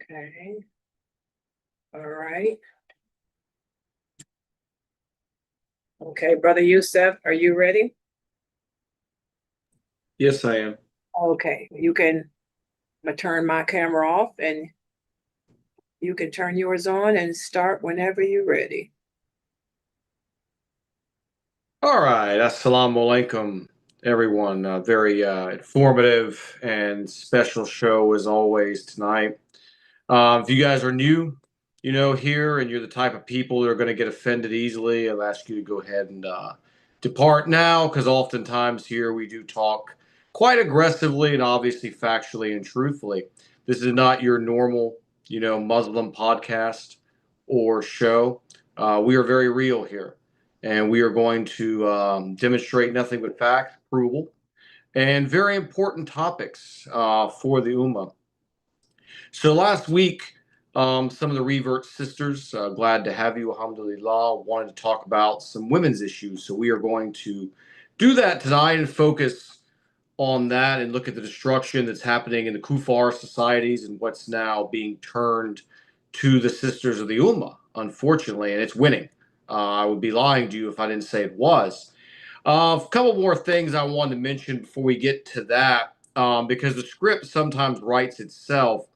Okay. All right. Okay, Brother Youssef, are you ready? Yes, I am. Okay, you can turn my camera off and you can turn yours on and start whenever you're ready. All right. Assalamu alaikum, everyone. Very informative and special show as always tonight. If you guys are new, here, and you're the type of people that are going to get offended easily, I'll ask you to go ahead and depart now, because oftentimes here we do talk quite aggressively and obviously factually and truthfully. This is not your normal, Muslim podcast or show. We are very real here, and we are going to demonstrate nothing but fact, approval, and very important topics for the Ummah. So last week, some of the Revert sisters, glad to have you, alhamdulillah, wanted to talk about some women's issues. So we are going to do that tonight and focus on that and look at the destruction that's happening in the Kufar societies and what's now being turned to the sisters of the Ummah, unfortunately, and it's winning. I would be lying to you if I didn't say it was. A couple more things I wanted to mention before we get to that, because the script sometimes writes itself.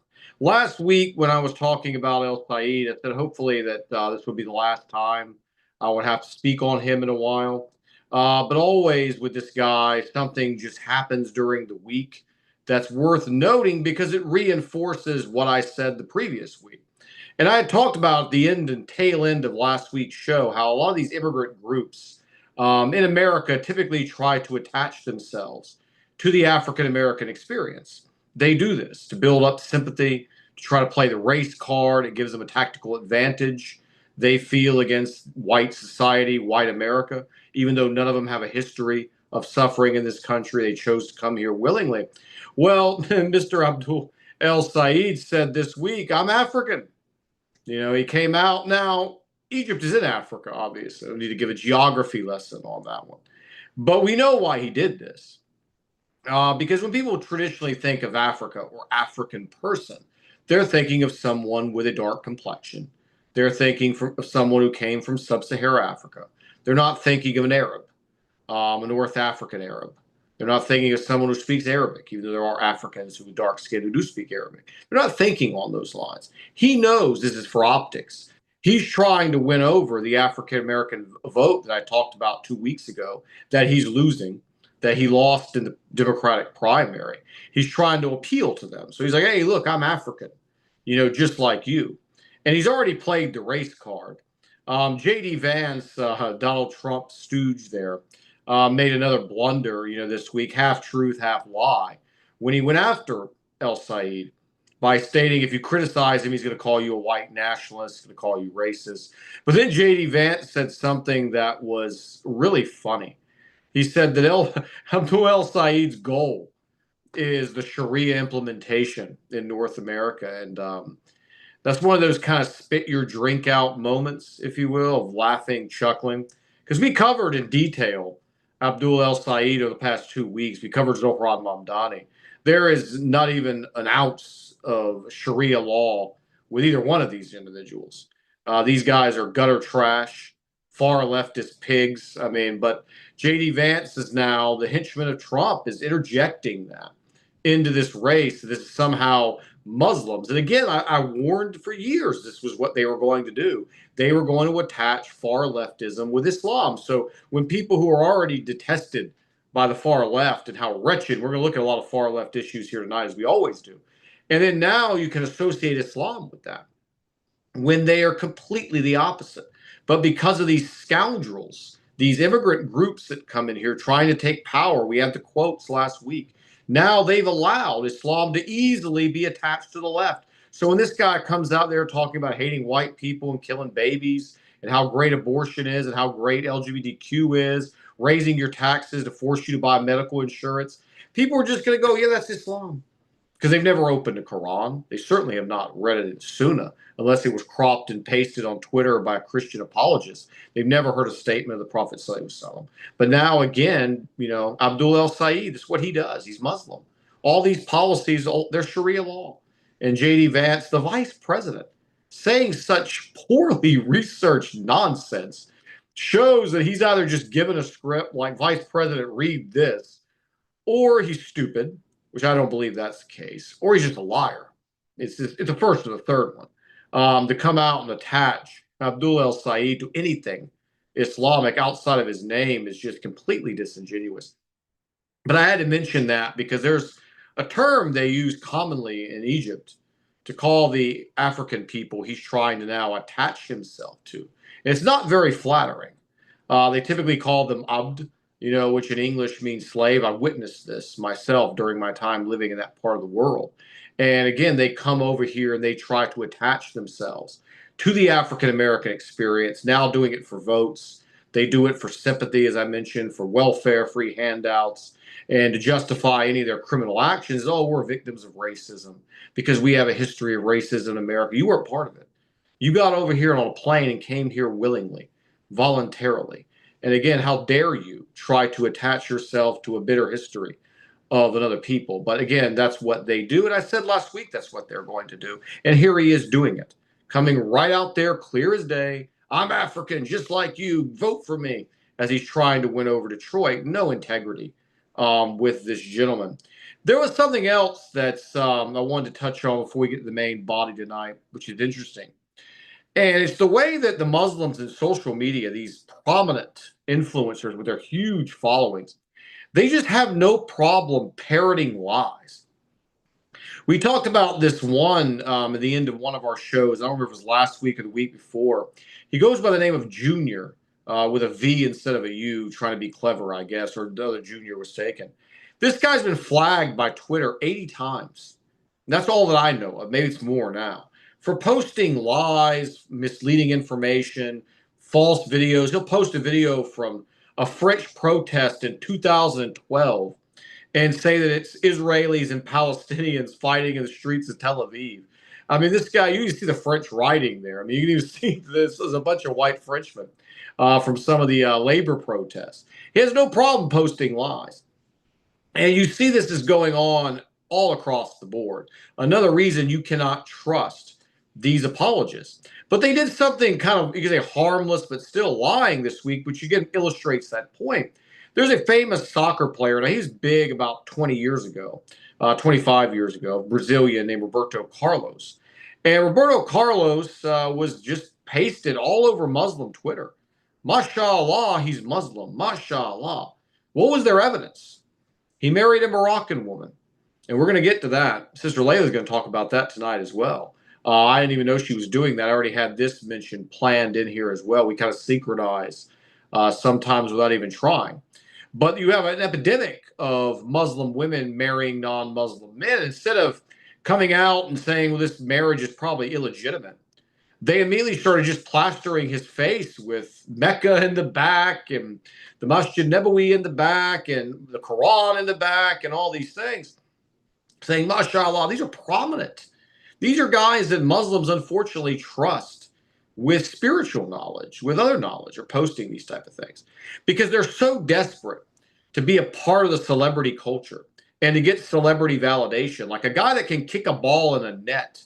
Last week, when I was talking about El Said, I said hopefully that this would be the last time I would have to speak on him in a while. But always with this guy, something just happens during the week that's worth noting because it reinforces what I said the previous week. And I had talked about the end and tail end of last week's show, how a lot of these immigrant groups in America typically try to attach themselves to the African American experience. They do this to build up sympathy, to try to play the race card. It gives them a tactical advantage they feel against white society, white America, even though none of them have a history of suffering in this country. They chose to come here willingly. Well, Mr. Abdul El Said said this week, I'm African. He came out. Now, Egypt is in Africa, obviously. I don't need to give a geography lesson on that one. But we know why he did this. Because when people traditionally think of Africa or African person, they're thinking of someone with a dark complexion. They're thinking of someone who came from sub-Saharan Africa. They're not thinking of an Arab, a North African Arab. They're not thinking of someone who speaks Arabic, even though there are Africans who are dark skinned who do speak Arabic. They're not thinking on those lines. He knows this is for optics. He's trying to win over the African American vote that I talked about 2 weeks ago, that he's losing, that he lost in the Democratic primary. He's trying to appeal to them. So he's like, hey, look, I'm African, just like you. And he's already played the race card. J.D. Vance, Donald Trump stooge there, made another blunder, this week, half truth, half lie, when he went after El Said by stating if you criticize him, he's going to call you a white nationalist, he's going to call you racist. But then J.D. Vance said something that was really funny. He said that Abdul El Said's goal is the Sharia implementation in North America. And that's one of those kind of spit your drink out moments, if you will, of laughing, chuckling. Because we covered in detail Abdul El Said over the past 2 weeks. We covered Zohran Mamdani. There is not even an ounce of Sharia law with either one of these individuals. These guys are gutter trash, far leftist pigs. I mean, but J.D. Vance is now the henchman of Trump, is interjecting that into this race. This is somehow Muslims. And again, I warned for years this was what they were going to do. They were going to attach far leftism with Islam. So when people who are already detested by the far left and how wretched, we're going to look at a lot of far left issues here tonight, as we always do. And then now you can associate Islam with that when they are completely the opposite. But because of these scoundrels, these immigrant groups that come in here trying to take power, we had the quotes last week. Now they've allowed Islam to easily be attached to the left. So when this guy comes out there talking about hating white people and killing babies and how great abortion is and how great LGBTQ is, raising your taxes to force you to buy medical insurance, people are just going to go, yeah, that's Islam. Because they've never opened a Quran. They certainly have not read it in Sunnah, unless it was cropped and pasted on Twitter by a Christian apologist. They've never heard a statement of the Prophet ﷺ. But now again, Abdul El Said, that's what he does. He's Muslim. All these policies, they're Sharia law. and J.D. Vance, the vice president, saying such poorly researched nonsense shows that he's either just given a script like, vice president, read this, or he's stupid, which I don't believe that's the case, or he's just a liar. It's the first or the third one. To come out and attach Abdul El Said to anything Islamic outside of his name is just completely disingenuous. But I had to mention that because there's a term they use commonly in Egypt to call the African people he's trying to now attach himself to. And it's not very flattering. They typically call them abd, which in English means slave. I witnessed this myself during my time living in that part of the world. And again, they come over here and they try to attach themselves to the African American experience, now doing it for votes. They do it for sympathy, as I mentioned, for welfare, free handouts, and to justify any of their criminal actions. Oh, we're victims of racism because we have a history of racism in America. You weren't part of it. You got over here on a plane and came here willingly, voluntarily. And again, how dare you try to attach yourself to a bitter history of another people? But again, that's what they do. And I said last week that's what they're going to do. And here he is doing it, coming right out there, clear as day. I'm African, just like you. Vote for me, as he's trying to win over Detroit. No integrity with this gentleman. There was something else that's I wanted to touch on before we get to the main body tonight, which is interesting. And it's the way that the Muslims in social media, these prominent influencers with their huge followings, they just have no problem parroting lies. We talked about this one at the end of one of our shows. I don't remember if it was last week or the week before. He goes by the name of Junior with a V instead of a U, trying to be clever, I guess, or the other Junior was taken. This guy's been flagged by Twitter 80 times. And that's all that I know of. Maybe it's more now. For posting lies, misleading information, false videos. He'll post a video from a French protest in 2012 and say that it's Israelis and Palestinians fighting in the streets of Tel Aviv. I mean, this guy, you can see the French writing there. I mean, you can even see this as a bunch of white Frenchmen from some of the labor protests. He has no problem posting lies. And you see this is going on all across the board. Another reason you cannot trust these apologists. But they did something kind of, you can say harmless, but still lying this week, which again illustrates that point. There's a famous soccer player. Now, he's big about 20 years ago, 25 years ago, Brazilian named Roberto Carlos. And Roberto Carlos was just pasted all over Muslim Twitter. Mashallah, he's Muslim. Mashallah. What was their evidence? He married a Moroccan woman. And we're going to get to that. Sister Layla's going to talk about that tonight as well. I didn't even know she was doing that. I already had this mention planned in here as well. We kind of synchronize sometimes without even trying. But you have an epidemic of Muslim women marrying non-Muslim men. Instead of coming out and saying, well, this marriage is probably illegitimate, they immediately started just plastering his face with Mecca in the back and the Masjid Nabawi in the back and the Quran in the back and all these things, saying, mashallah, these are prominent. These are guys that Muslims unfortunately trust with spiritual knowledge, with other knowledge, are posting these type of things because they're so desperate to be a part of the celebrity culture and to get celebrity validation. Like a guy that can kick a ball in a net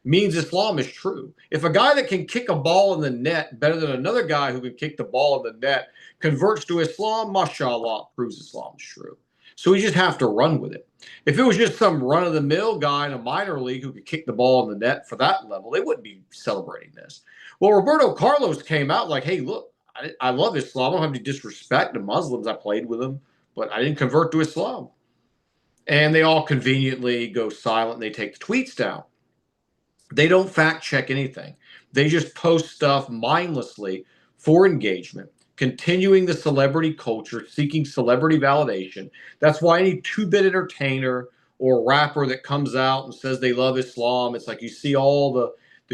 means Islam is true. If a guy that can kick a ball in the net better than another guy who can kick the ball in the net converts to Islam, mashallah, proves Islam is true. So we just have to run with it. If it was just some run-of-the-mill guy in a minor league who could kick the ball in the net for that level, they wouldn't be celebrating this. Well, Roberto Carlos came out like, hey, look, I love Islam. I don't have any disrespect to Muslims. I played with them, but I didn't convert to Islam. And they all conveniently go silent and they take the tweets down. They don't fact check anything. They just post stuff mindlessly for engagement, continuing the celebrity culture, seeking celebrity validation. That's why any two-bit entertainer or rapper that comes out and says they love Islam, it's like you see all the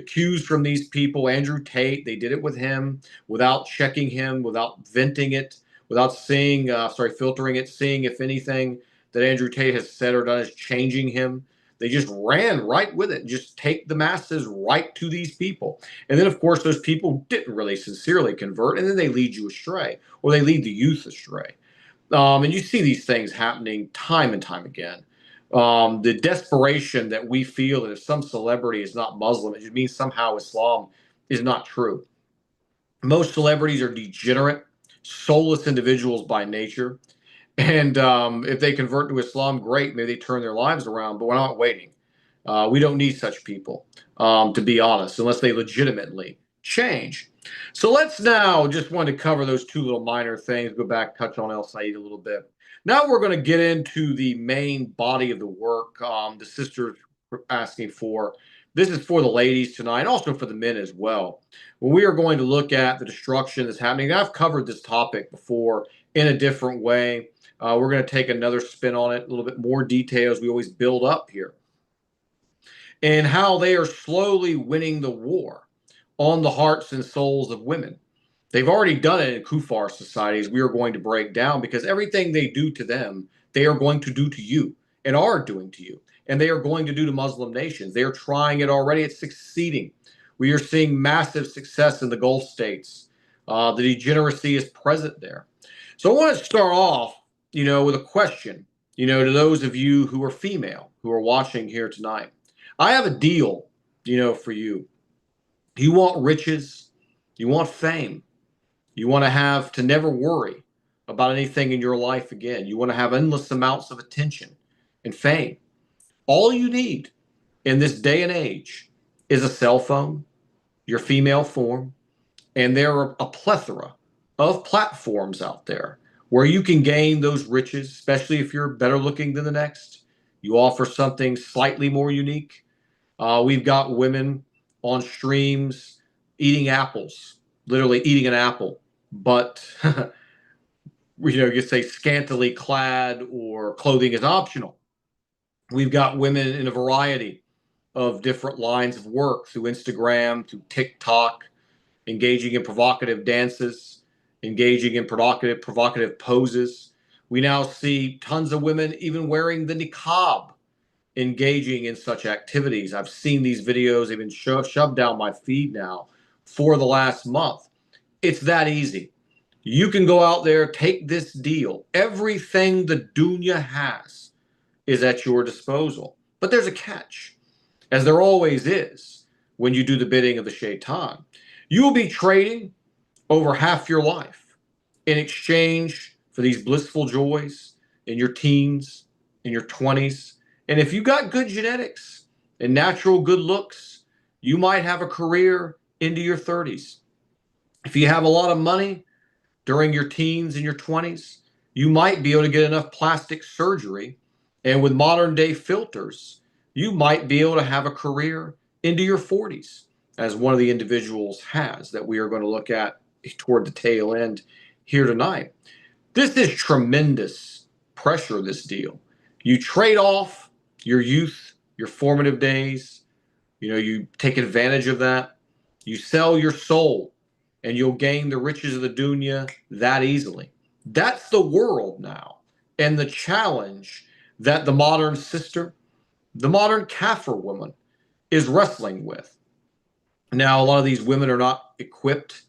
cues from these people. Andrew Tate, they did it with him without checking him, without venting it, without filtering it, seeing if anything that Andrew Tate has said or done is changing him. They just ran right with it, just take the masses right to these people. And then, of course, those people didn't really sincerely convert, and then they lead you astray, or they lead the youth astray. And you see these things happening time and time again. The desperation that we feel that if some celebrity is not Muslim, it means somehow Islam is not true. Most celebrities are degenerate, soulless individuals by nature. And if they convert to Islam, great. Maybe they turn their lives around, but we're not waiting. We don't need such people, to be honest, unless they legitimately change. So let's now just want to cover those two little minor things, go back, touch on El Said a little bit. Now we're going to get into the main body of the work the sisters were asking for. This is for the ladies tonight, also for the men as well. When we are going to look at the destruction that's happening, I've covered this topic before in a different way. We're going to take another spin on it, a little bit more detail as we always build up here, and how they are slowly winning the war on the hearts and souls of women. They've already done it in Kufar societies. We are going to break down because everything they do to them, they are going to do to you and are doing to you. And they are going to do to Muslim nations. They are trying it already. It's succeeding. We are seeing massive success in the Gulf states. The degeneracy is present there. So I want to start off, with a question, to those of you who are female, who are watching here tonight. I have a deal, for you. You want riches, you want fame, you want to never worry about anything in your life again. You want to have endless amounts of attention and fame. All you need in this day and age is a cell phone, your female form, and there are a plethora of platforms out there where you can gain those riches, especially if you're better looking than the next. You offer something slightly more unique. We've got women on streams eating apples, literally eating an apple, but you say scantily clad or clothing is optional. We've got women in a variety of different lines of work through Instagram, through TikTok, engaging in provocative dances, engaging in provocative poses. We now see tons of women even wearing the niqab, engaging in such activities. I've seen these videos, they've been shoved down my feed now for the last month. It's that easy. You can go out there, take this deal. Everything the dunya has is at your disposal. But there's a catch, as there always is when you do the bidding of the shaitan. You will be trading over half your life in exchange for these blissful joys in your teens, in your 20s. And if you got good genetics and natural good looks, you might have a career into your 30s. If you have a lot of money during your teens and your 20s, you might be able to get enough plastic surgery. And with modern day filters, you might be able to have a career into your 40s, as one of the individuals has that we are going to look at toward the tail end here tonight. This is tremendous pressure, this deal. You trade off your youth, your formative days, you take advantage of that. You sell your soul and you'll gain the riches of the dunya that easily. That's the world now. And the challenge that the modern sister, the modern Kafir woman, is wrestling with. Now, a lot of these women are not equipped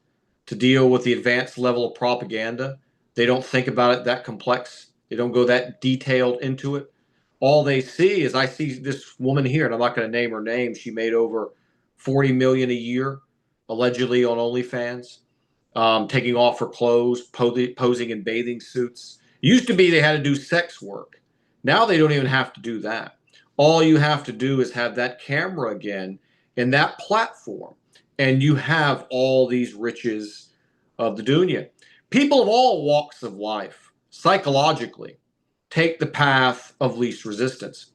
to deal with the advanced level of propaganda. They don't think about it that complex. They don't go that detailed into it. All they see is, I see this woman here, and I'm not going to name her name. She made over 40 million a year, allegedly on OnlyFans, taking off her clothes, posing in bathing suits. It used to be they had to do sex work. Now they don't even have to do that. All you have to do is have that camera again and that platform, and you have all these riches of the dunya. People of all walks of life, psychologically, take the path of least resistance.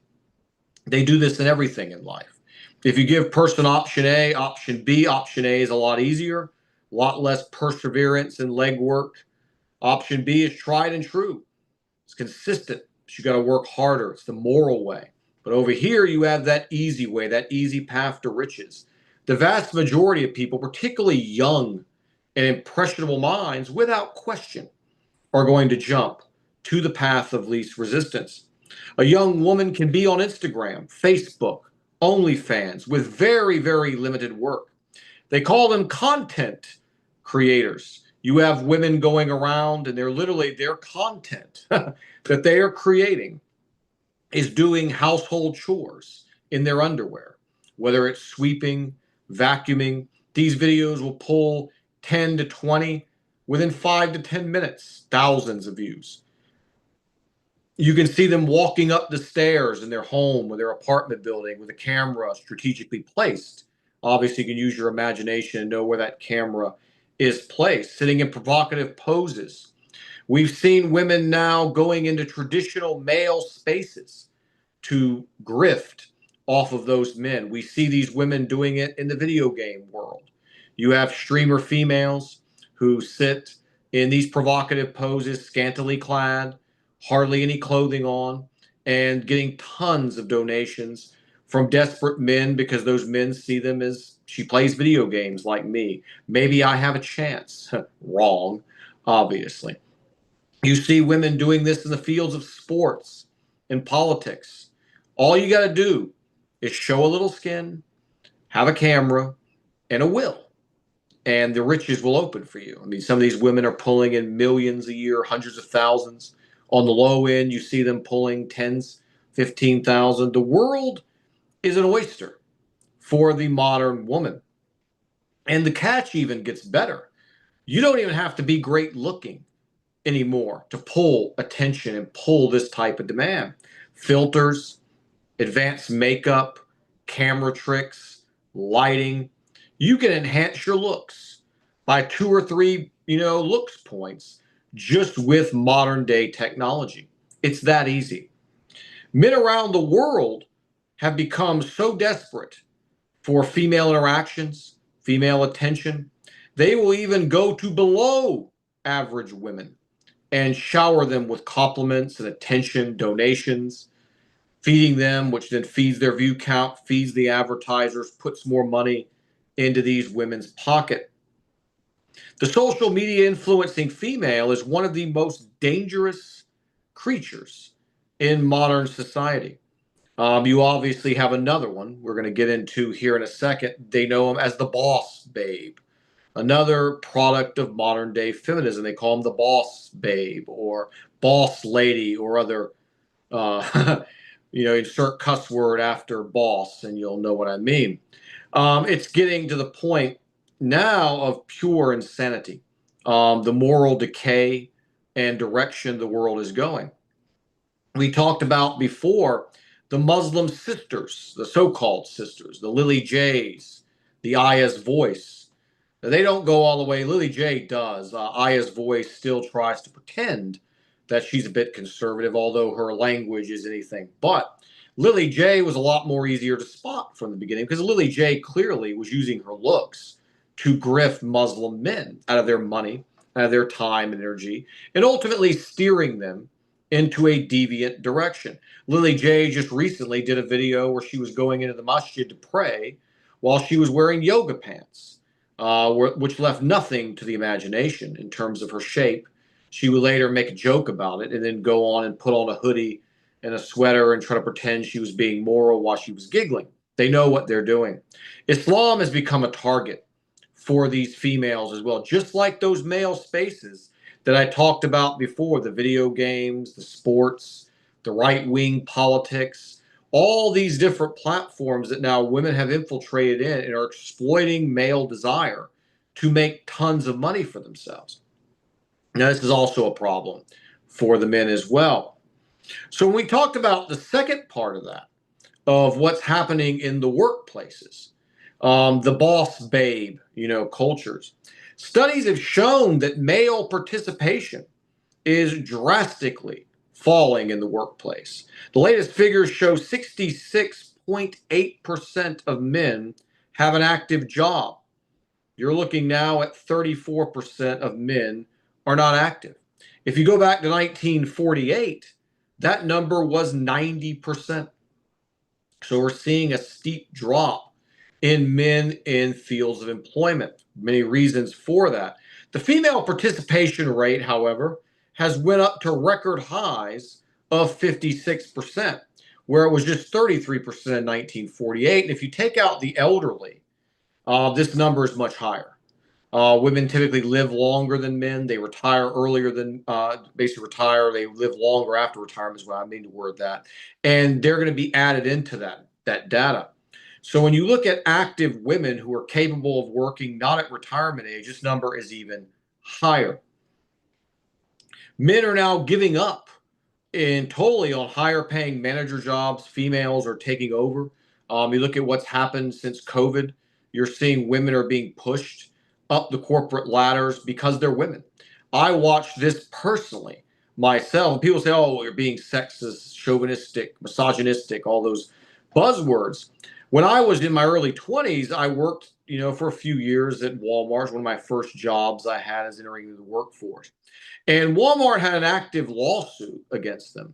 They do this in everything in life. If you give person option A, option B, option A is a lot easier, a lot less perseverance and legwork. Option B is tried and true. It's consistent, but you got to work harder. It's the moral way. But over here, you have that easy way, that easy path to riches. The vast majority of people, particularly young and impressionable minds, without question, are going to jump to the path of least resistance. A young woman can be on Instagram, Facebook, OnlyFans with very, very limited work. They call them content creators. You have women going around and they're literally their content that they are creating is doing household chores in their underwear, whether it's sweeping, vacuuming. These videos will pull 10 to 20 within 5 to 10 minutes, thousands of views. You can see them walking up the stairs in their home or their apartment building with a camera strategically placed. Obviously, you can use your imagination and know where that camera is placed, sitting in provocative poses. We've seen women now going into traditional male spaces to grift off of those men. We see these women doing it in the video game world. You have streamer females who sit in these provocative poses, scantily clad, hardly any clothing on, and getting tons of donations from desperate men because those men see them as, she plays video games like me. Maybe I have a chance. Wrong, obviously. You see women doing this in the fields of sports and politics. All you got to do is show a little skin, have a camera, and a will, and the riches will open for you. I mean, some of these women are pulling in millions a year, hundreds of thousands. On the low end, you see them pulling tens, 15,000. The world is an oyster for the modern woman. And the catch even gets better. You don't even have to be great looking anymore to pull attention and pull this type of demand. Filters, advanced makeup, camera tricks, lighting. You can enhance your looks by 2 or 3, looks points just with modern day technology. It's that easy. Men around the world have become so desperate for female interactions, female attention, they will even go to below average women and shower them with compliments and attention, donations, feeding them, which then feeds their view count, feeds the advertisers, puts more money into these women's pocket. The social media influencing female is one of the most dangerous creatures in modern society. You obviously have another one we're going to get into here in a second. They know him as the boss babe, another product of modern day feminism. They call him the boss babe or boss lady or other, insert cuss word after boss and you'll know what I mean. It's getting to the point now of pure insanity, the moral decay and direction the world is going. We talked about before the Muslim sisters, the so-called sisters, the Lily Jays, the Aya's Voice. Now, they don't go all the way. Lily J does. Aya's Voice still tries to pretend that she's a bit conservative, although her language is anything but. Lily J was a lot more easier to spot from the beginning because Lily J clearly was using her looks to grift Muslim men out of their money, out of their time and energy, and ultimately steering them into a deviant direction. Lily J just recently did a video where she was going into the masjid to pray while she was wearing yoga pants, which left nothing to the imagination in terms of her shape. She would later make a joke about it and then go on and put on a hoodie and a sweater and try to pretend she was being moral while she was giggling. They know what they're doing. Islam has become a target for these females as well, just like those male spaces that I talked about before, the video games, the sports, the right-wing politics, all these different platforms that now women have infiltrated in and are exploiting male desire to make tons of money for themselves. Now, this is also a problem for the men as well. So when we talked about the second part of that, of what's happening in the workplaces, the boss babe, cultures, studies have shown that male participation is drastically falling in the workplace. The latest figures show 66.8% of men have an active job. You're looking now at 34% of men are not active. If you go back to 1948, that number was 90%. So we're seeing a steep drop in men in fields of employment. Many reasons for that. The female participation rate, however, has went up to record highs of 56%, where it was just 33% in 1948. And if you take out the elderly, this number is much higher. Women typically live longer than men. They retire earlier than basically retire. They live longer after retirement is what I mean to word that. And they're going to be added into that data. So when you look at active women who are capable of working not at retirement age, this number is even higher. Men are now giving up in totally on higher paying manager jobs. Females are taking over. You look at what's happened since COVID. You're seeing women are being pushed up the corporate ladders because they're women. I watched this personally myself. People say, "Oh, you're being sexist, chauvinistic, misogynistic," all those buzzwords. When I was in my early 20s, I worked, for a few years at Walmart. One of my first jobs I had as entering the workforce. And Walmart had an active lawsuit against them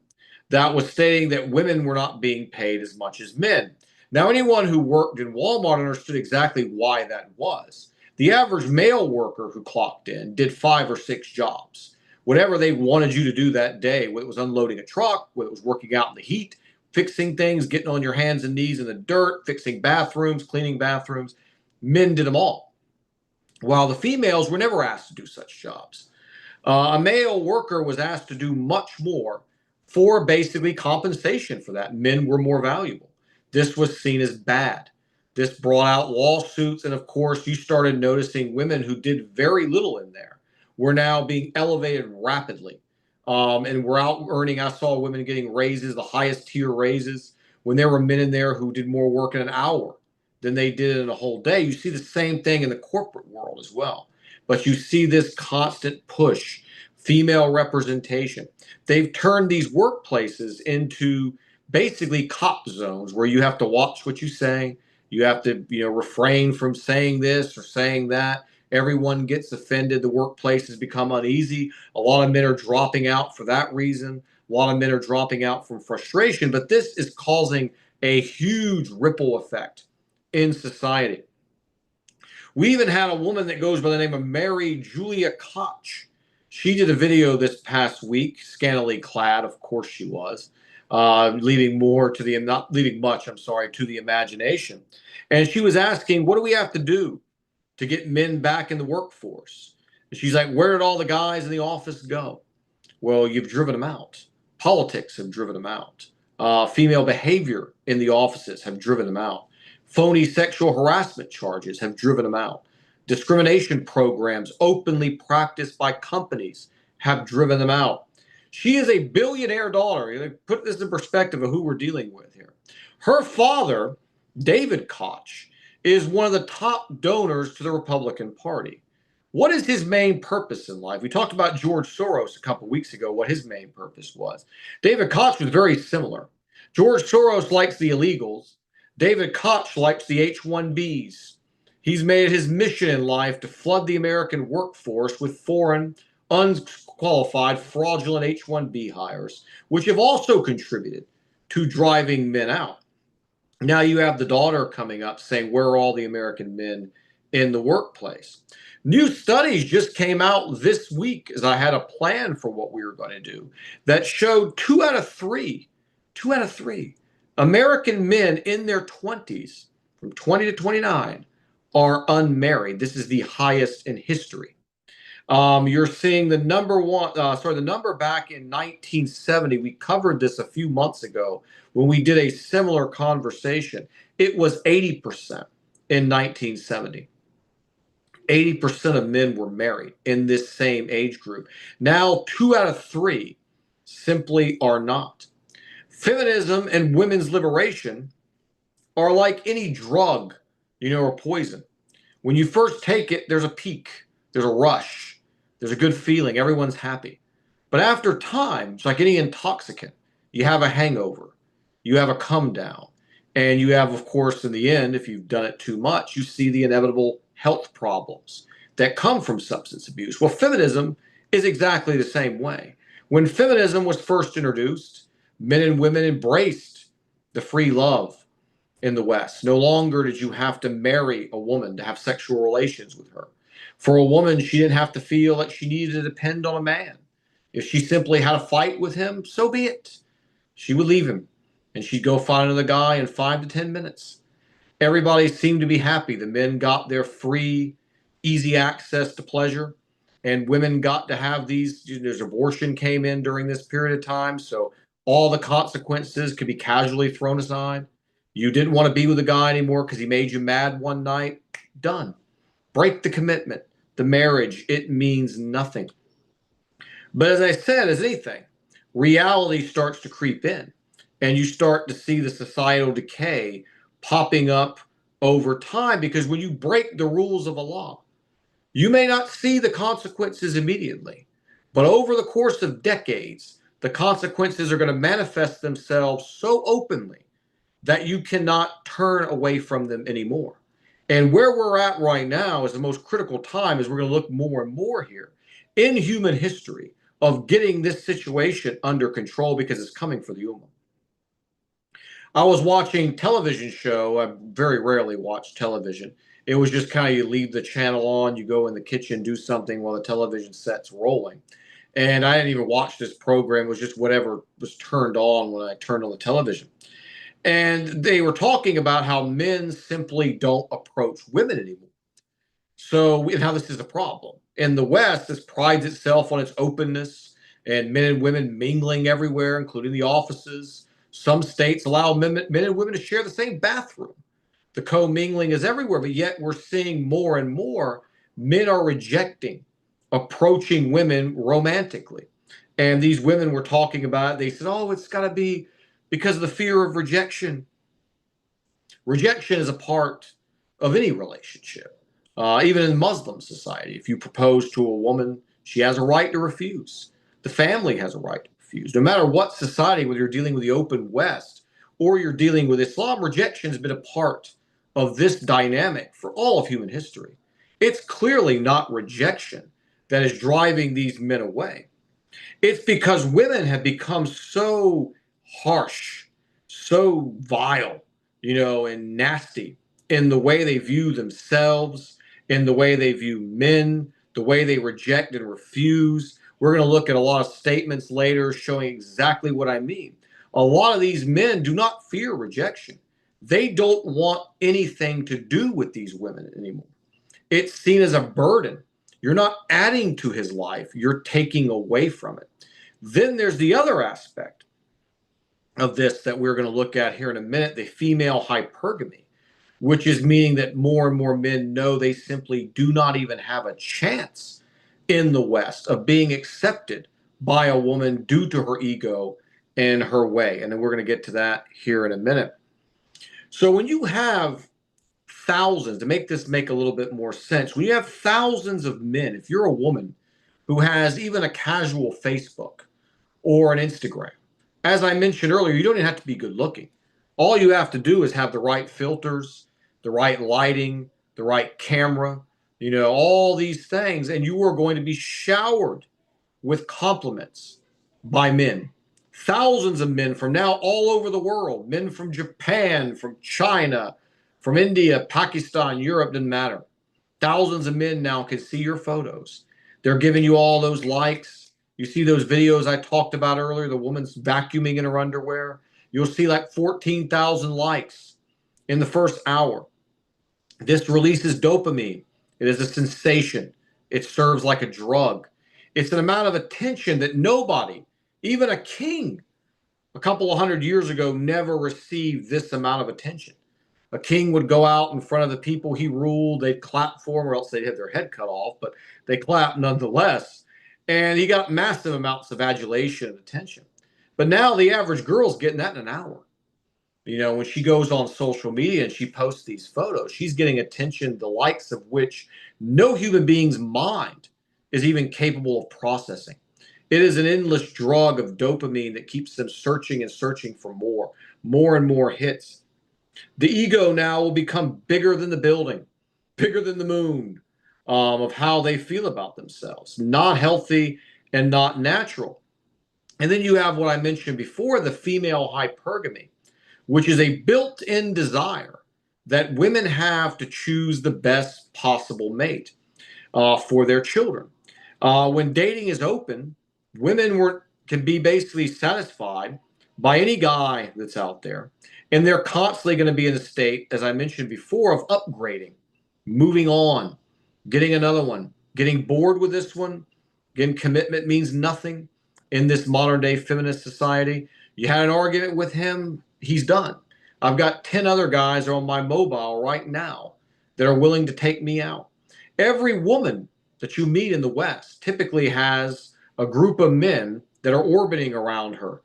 that was stating that women were not being paid as much as men. Now, anyone who worked in Walmart understood exactly why that was. The average male worker who clocked in did 5 or 6 jobs. Whatever they wanted you to do that day, whether it was unloading a truck, whether it was working out in the heat, fixing things, getting on your hands and knees in the dirt, fixing bathrooms, cleaning bathrooms, men did them all. While the females were never asked to do such jobs. A male worker was asked to do much more for basically compensation for that. Men were more valuable. This was seen as bad. This brought out lawsuits. And of course, you started noticing women who did very little in there were now being elevated rapidly. And were out earning. I saw women getting raises, the highest tier raises, when there were men in there who did more work in an hour than they did in a whole day. You see the same thing in the corporate world as well. But you see this constant push, female representation. They've turned these workplaces into basically cop zones where you have to watch what you say. You have to, refrain from saying this or saying that. Everyone gets offended. The workplace has become uneasy. A lot of men are dropping out for that reason. A lot of men are dropping out from frustration. But this is causing a huge ripple effect in society. We even had a woman that goes by the name of Mary Julia Koch. She did a video this past week, scantily clad, of course she was, leaving more to the, not leaving much, I'm sorry, to the imagination. And she was asking, what do we have to do to get men back in the workforce? And she's like, where did all the guys in the office go? Well, you've driven them out. Politics have driven them out. Female behavior in the offices have driven them out. Phony sexual harassment charges have driven them out. Discrimination programs openly practiced by companies have driven them out. She is a billionaire daughter. Put this in perspective of who we're dealing with here. Her father, David Koch, is one of the top donors to the Republican Party. What is his main purpose in life? We talked about George Soros a couple of weeks ago, what his main purpose was. David Koch was very similar. George Soros likes the illegals. David Koch likes the H-1Bs. He's made it his mission in life to flood the American workforce with foreign, unqualified, fraudulent H-1B hires, which have also contributed to driving men out. Now you have the daughter coming up saying, where are all the American men in the workplace? New studies just came out this week as I had a plan for what we were going to do that showed 2 out of 3 American men in their 20s, from 20 to 29, are unmarried. This is the highest in history. You're seeing the number back in 1970. We covered this a few months ago when we did a similar conversation. It was 80% in 1970. 80% of men were married in this same age group. Now, 2 out of 3 simply are not. Feminism and women's liberation are like any drug, or poison. When you first take it, there's a peak, there's a rush, there's a good feeling, everyone's happy. But after time, it's like any intoxicant. You have a hangover, you have a come down, and you have, of course, in the end, if you've done it too much, you see the inevitable health problems that come from substance abuse. Well, feminism is exactly the same way. When feminism was first introduced, men and women embraced the free love in the West. No longer did you have to marry a woman to have sexual relations with her. For a woman, she didn't have to feel like she needed to depend on a man. If she simply had a fight with him, so be it. She would leave him and she'd go find another guy in 5 to 10 minutes. Everybody seemed to be happy. The men got their free easy access to pleasure, and women got to have these. There's abortion came in during this period of time, so all the consequences could be casually thrown aside. You didn't want to be with a guy anymore because he made you mad one night. Done. Break the commitment, the marriage. It means nothing. But as I said, as anything, reality starts to creep in, and you start to see the societal decay popping up over time, because when you break the rules of a law, you may not see the consequences immediately, but over the course of decades, the consequences are going to manifest themselves so openly that you cannot turn away from them anymore. And where we're at right now is the most critical time, as we're going to look more and more here in human history of getting this situation under control, because it's coming for the Ummah. I was watching television show. I very rarely watch television. It was just kind of, you leave the channel on, you go in the kitchen, do something while the television set's rolling. And I didn't even watch this program. It was just whatever was turned on when I turned on the television. And they were talking about how men simply don't approach women anymore. So, and how this is a problem. In the West, this prides itself on its openness and men and women mingling everywhere, including the offices. Some states allow men and women to share the same bathroom. The co-mingling is everywhere, but yet we're seeing more and more men are rejecting approaching women romantically. And these women were talking about it. They said, oh, it's got to be because of the fear of rejection. Rejection is a part of any relationship. Even in Muslim society, if you propose to a woman, she has a right to refuse. The family has a right to refuse. No matter what society, whether you're dealing with the open West or you're dealing with Islam, rejection has been a part of this dynamic for all of human history. It's clearly not rejection that is driving these men away. It's because women have become so harsh, so vile, and nasty in the way they view themselves, in the way they view men, the way they reject and refuse. We're going to look at a lot of statements later showing exactly what I mean. A lot of these men do not fear rejection. They don't want anything to do with these women anymore. It's seen as a burden. You're not adding to his life, you're taking away from it. Then there's the other aspect of this that we're going to look at here in a minute, the female hypergamy, which is meaning that more and more men know they simply do not even have a chance in the West of being accepted by a woman due to her ego and her way. And then we're going to get to that here in a minute. So when you have thousands, to make this make a little bit more sense, when you have thousands of men, if you're a woman who has even a casual Facebook or an Instagram, as I mentioned earlier, you don't even have to be good looking. All you have to do is have the right filters, the right lighting, the right camera, all these things, and you are going to be showered with compliments by men. Thousands of men from now all over the world, men from Japan, from China, from India, Pakistan, Europe, doesn't matter. Thousands of men now can see your photos. They're giving you all those likes. You see those videos I talked about earlier, the woman's vacuuming in her underwear. You'll see like 14,000 likes in the first hour. This releases dopamine. It is a sensation. It serves like a drug. It's an amount of attention that nobody, even a king a couple of hundred years ago, never received this amount of attention. A king would go out in front of the people he ruled, they'd clap for him, or else they'd have their head cut off, but they clapped nonetheless. And he got massive amounts of adulation and attention. But now the average girl's getting that in an hour. When she goes on social media and she posts these photos, she's getting attention, the likes of which no human being's mind is even capable of processing. It is an endless drug of dopamine that keeps them searching and searching for more and more hits. The ego now will become bigger than the building, bigger than the moon, of how they feel about themselves. Not healthy and not natural. And then you have what I mentioned before, the female hypergamy, which is a built-in desire that women have to choose the best possible mate for their children. When dating is open, women can be basically satisfied by any guy that's out there, and they're constantly going to be in a state, as I mentioned before, of upgrading, moving on, getting another one, getting bored with this one. Again, commitment means nothing in this modern day feminist society. You had an argument with him, he's done. I've got 10 other guys on my mobile right now that are willing to take me out. Every woman that you meet in the West typically has a group of men that are orbiting around her,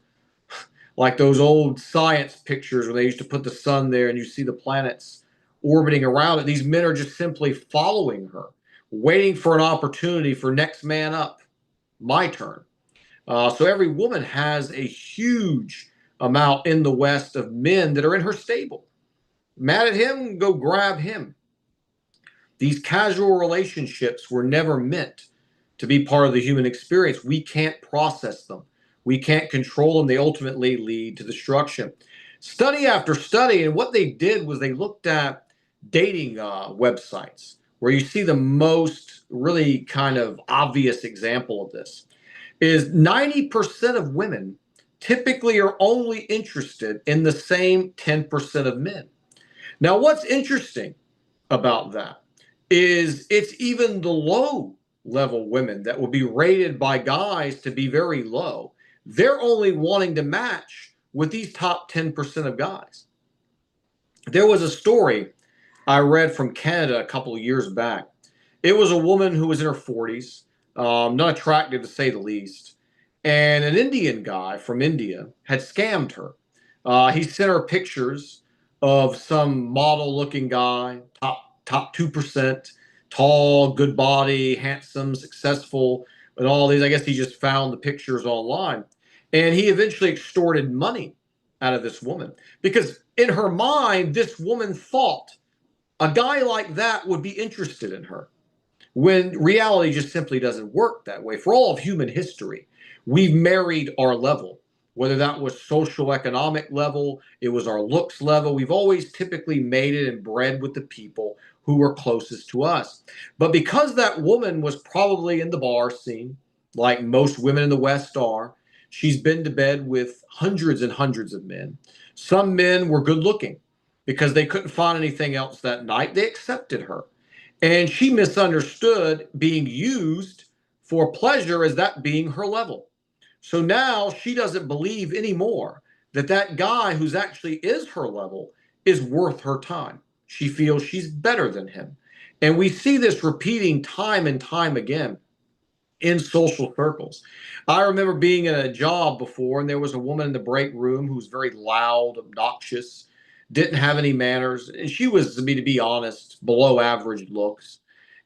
like those old science pictures where they used to put the sun there and you see the planets orbiting around it. These men are just simply following her, waiting for an opportunity for next man up, my turn. So every woman has a huge amount in the West of men that are in her stable. Mad at him, go grab him. These casual relationships were never meant to be part of the human experience. We can't process them. We can't control them. They ultimately lead to destruction. Study after study, and what they did was they looked at dating websites where you see the most really kind of obvious example of this is 90% of women typically are only interested in the same 10% of men. Now, what's interesting about that is it's even the low level women that will be rated by guys to be very low. They're only wanting to match with these top 10% of guys. There was a story I read from Canada a couple of years back. It was a woman who was in her 40s, not attractive to say the least. And an Indian guy from India had scammed her. He sent her pictures of some model looking guy, top 2%, tall, good body, handsome, successful, and all these. I guess he just found the pictures online. And he eventually extorted money out of this woman because in her mind, this woman thought a guy like that would be interested in her when reality just simply doesn't work that way. For all of human history, we've married our level, whether that was social economic level, it was our looks level. We've always typically mated and bred with the people who were closest to us. But because that woman was probably in the bar scene, like most women in the West are, she's been to bed with hundreds and hundreds of men. Some men were good looking because they couldn't find anything else that night. They accepted her. And she misunderstood being used for pleasure as that being her level. So now she doesn't believe anymore that that guy who's actually is her level is worth her time. She feels she's better than him. And we see this repeating time and time again in social circles. I remember being in a job before, and there was a woman in the break room who was very loud, obnoxious, didn't have any manners. And she was, to be honest, below average looks.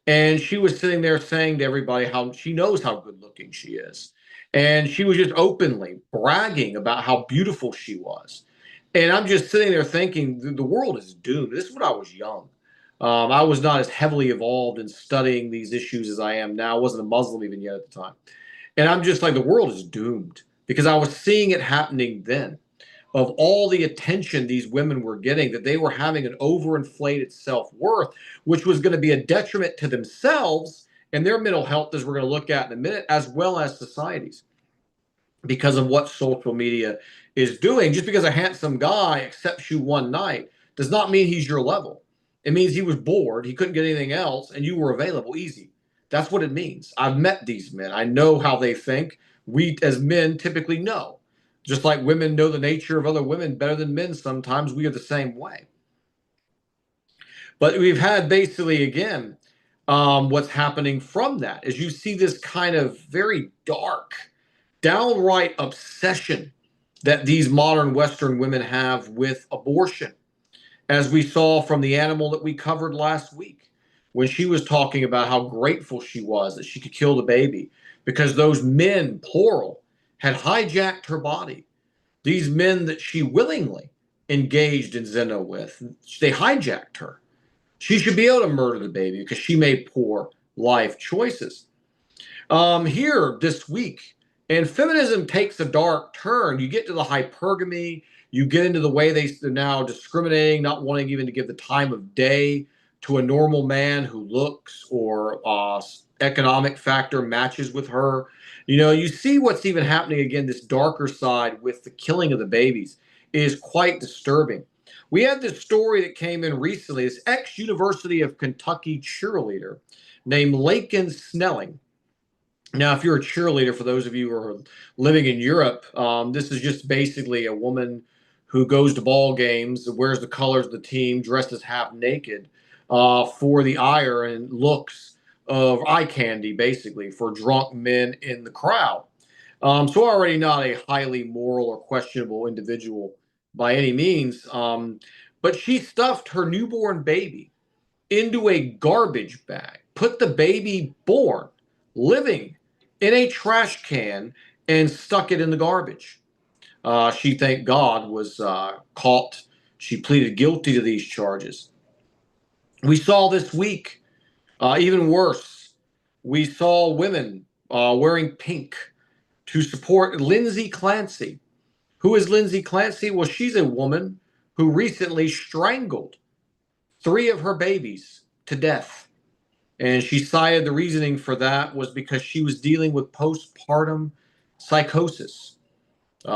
And she was sitting there saying to everybody how she knows how good looking she is. And she was just openly bragging about how beautiful she was. And I'm just sitting there thinking, the world is doomed. This is when I was young. I was not as heavily evolved in studying these issues as I am now. I wasn't a Muslim even yet at the time. And I'm just like, the world is doomed because I was seeing it happening then of all the attention these women were getting, that they were having an overinflated self-worth, which was going to be a detriment to themselves and their mental health, as we're going to look at in a minute, as well as societies, because of what social media is doing. Just because a handsome guy accepts you one night does not mean he's your level. It means he was bored, he couldn't get anything else, and you were available easy. That's what it means. I've met these men. I know how they think. We as men typically know. Just like women know the nature of other women better than men sometimes, we are the same way. But we've had basically, again, what's happening from that is you see this kind of very dark, downright obsession that these modern Western women have with abortion, as we saw from the animal that we covered last week, when she was talking about how grateful she was that she could kill the baby because those men, plural, had hijacked her body. These men that she willingly engaged in zina with, they hijacked her. She should be able to murder the baby because she made poor life choices. Here this week, and feminism takes a dark turn. You get to the hypergamy, you get into the way they're now discriminating, not wanting even to give the time of day to a normal man who looks or economic factor matches with her. You know, you see what's even happening again, this darker side with the killing of the babies is quite disturbing. We had this story that came in recently, this ex-University of Kentucky cheerleader named Lakin Snelling. Now, if you're a cheerleader, for those of you who are living in Europe, this is just basically a woman who goes to ball games, wears the colors of the team, dressed as half naked for the ire and looks of eye candy, basically, for drunk men in the crowd. So already not a highly moral or questionable individual by any means, but she stuffed her newborn baby into a garbage bag, put the baby born, living in a trash can, and stuck it in the garbage. She, thank God, was caught. She pleaded guilty to these charges. We saw this week, even worse, we saw women wearing pink to support Lindsay Clancy. Who is Lindsay Clancy? Well, she's a woman who recently strangled 3 of her babies to death. And she cited the reasoning for that was because she was dealing with postpartum psychosis.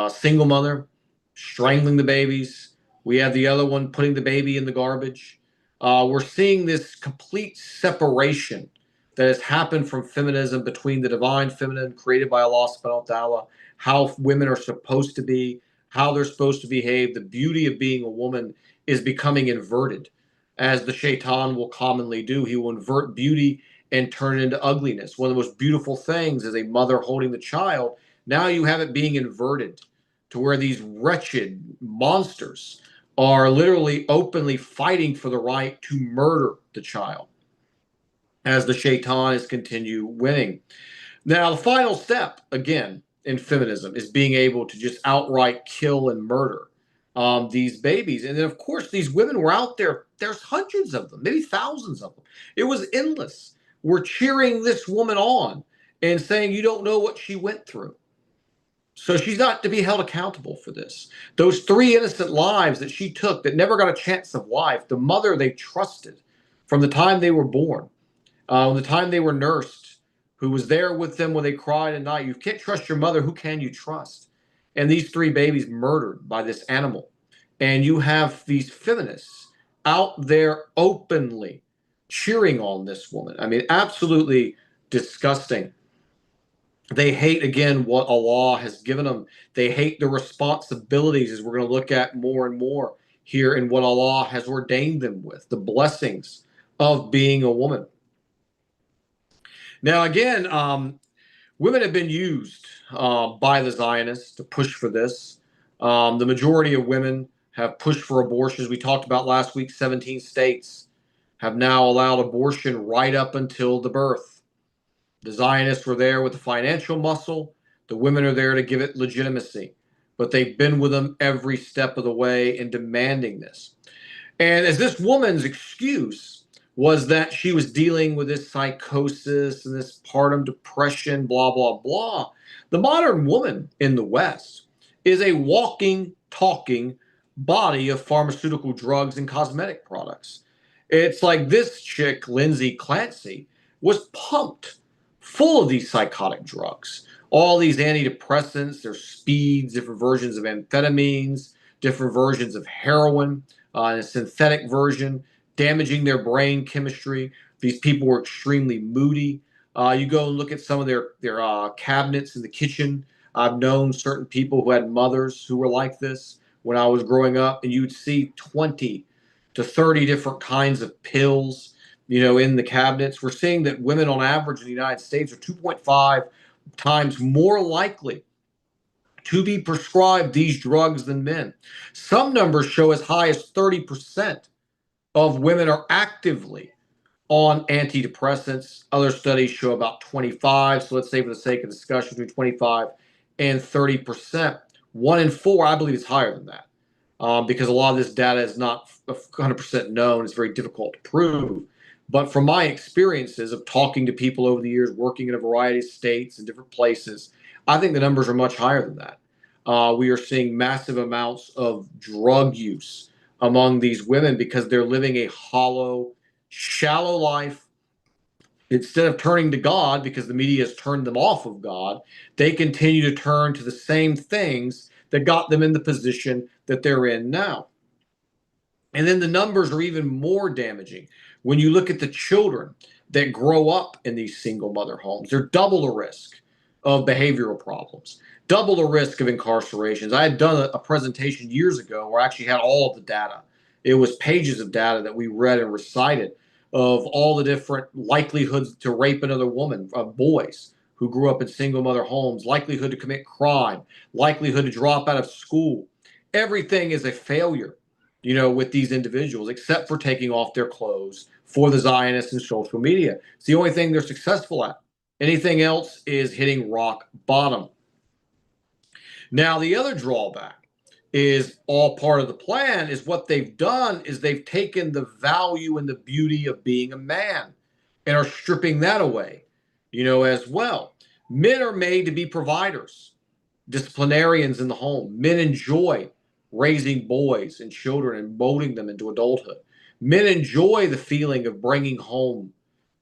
Single mother, strangling the babies. We have the other one putting the baby in the garbage. We're seeing this complete separation that has happened from feminism between the divine feminine created by Allah subhanahu wa ta'ala, how women are supposed to be, how they're supposed to behave. The beauty of being a woman is becoming inverted, as the shaitan will commonly do. He will invert beauty and turn it into ugliness. One of the most beautiful things is a mother holding the child. Now you have it being inverted to where these wretched monsters are literally openly fighting for the right to murder the child as the shaitan has continued winning. Now, the final step, again, in feminism is being able to just outright kill and murder these babies. And then, of course, these women were out there. There's hundreds of them, maybe thousands of them. It was endless. We're cheering this woman on and saying, you don't know what she went through. So she's not to be held accountable for this. Those 3 innocent lives that she took that never got a chance of life, the mother they trusted from the time they were born, the time they were nursed, who was there with them when they cried at night. You can't trust your mother. Who can you trust? And these 3 babies murdered by this animal. And you have these feminists out there openly cheering on this woman. I mean, absolutely disgusting. They hate, again, what Allah has given them. They hate the responsibilities, as we're going to look at more and more here, in what Allah has ordained them with, the blessings of being a woman. Now, again, women have been used by the Zionists to push for this. The majority of women have pushed for abortions. We talked about last week, 17 states have now allowed abortion right up until the birth. The Zionists were there with the financial muscle. The women are there to give it legitimacy. But they've been with them every step of the way in demanding this. And as this woman's excuse was that she was dealing with this psychosis and this postpartum depression, blah, blah, blah, the modern woman in the West is a walking, talking body of pharmaceutical drugs and cosmetic products. It's like this chick, Lindsay Clancy, was pumped full of these psychotic drugs, all these antidepressants, their speeds, different versions of amphetamines, different versions of heroin, a synthetic version, damaging their brain chemistry. These people were extremely moody. You go and look at some of their cabinets in the kitchen. I've known certain people who had mothers who were like this when I was growing up, and you'd see 20 to 30 different kinds of pills, in the cabinets. We're seeing that women on average in the United States are 2.5 times more likely to be prescribed these drugs than men. Some numbers show as high as 30% of women are actively on antidepressants. Other studies show about 25. So let's say, for the sake of discussion, between 25 and 30%. 1 in 4, I believe, is higher than that, because a lot of this data is not 100% known. It's very difficult to prove. But from my experiences of talking to people over the years, working in a variety of states and different places, I think the numbers are much higher than that. We are seeing massive amounts of drug use among these women because they're living a hollow, shallow life. Instead of turning to God, because the media has turned them off of God, they continue to turn to the same things that got them in the position that they're in now. And then the numbers are even more damaging when you look at the children that grow up in these single mother homes. They're double the risk of behavioral problems, double the risk of incarcerations. I had done a presentation years ago where I actually had all of the data. It was pages of data that we read and recited of all the different likelihoods to rape another woman, of boys who grew up in single mother homes, likelihood to commit crime, likelihood to drop out of school. Everything is a failure, with these individuals, except for taking off their clothes for the Zionists and social media. It's the only thing they're successful at. Anything else is hitting rock bottom. Now, the other drawback is all part of the plan is what they've done is they've taken the value and the beauty of being a man and are stripping that away, as well. Men are made to be providers, disciplinarians in the home. Men enjoy raising boys and children and molding them into adulthood. Men enjoy the feeling of bringing home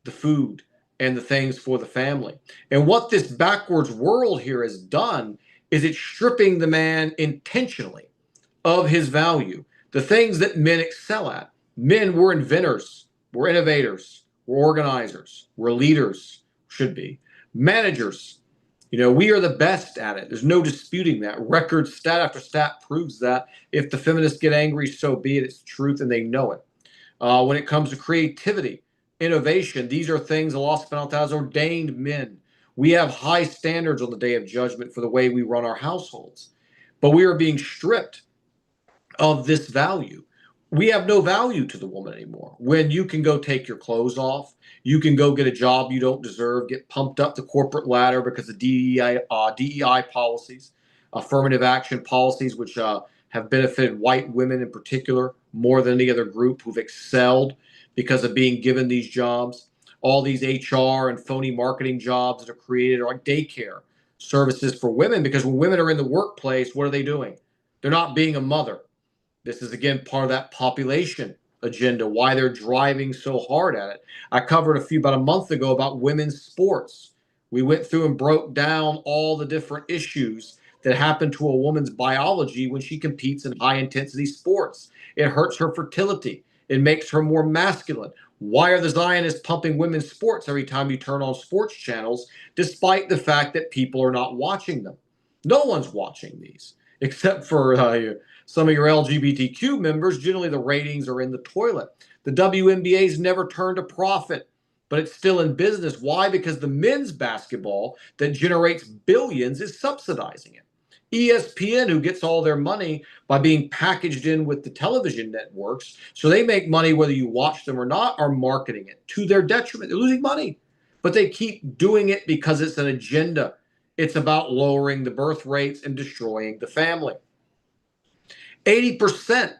the food and the things for the family. And what this backwards world here has done is it's stripping the man intentionally of his value, the things that men excel at. Men, we're inventors, we're innovators, we're organizers, we're leaders, should be, managers. We are the best at it. There's no disputing that. Record stat after stat proves that. If the feminists get angry, so be it. It's the truth and they know it. When it comes to creativity, innovation, these are things Allah subhanahu wa ta'ala has ordained men. We have high standards on the day of judgment for the way we run our households. But we are being stripped of this value. We have no value to the woman anymore. When you can go take your clothes off, you can go get a job you don't deserve, get pumped up the corporate ladder because of DEI policies, affirmative action policies, which have benefited white women in particular more than any other group who've excelled because of being given these jobs. All these HR and phony marketing jobs that are created are like daycare services for women, because when women are in the workplace, what are they doing? They're not being a mother. This is, again, part of that population agenda, why they're driving so hard at it. I covered about a month ago about women's sports. We went through and broke down all the different issues that happen to a woman's biology when she competes in high-intensity sports. It hurts her fertility. It makes her more masculine. Why are the Zionists pumping women's sports every time you turn on sports channels, despite the fact that people are not watching them? No one's watching these, except for some of your LGBTQ members. Generally, the ratings are in the toilet. The WNBA's never turned a profit, but it's still in business. Why? Because the men's basketball that generates billions is subsidizing it. ESPN, who gets all their money by being packaged in with the television networks, so they make money whether you watch them or not, are marketing it to their detriment. They're losing money, but they keep doing it because it's an agenda. It's about lowering the birth rates and destroying the family. 80%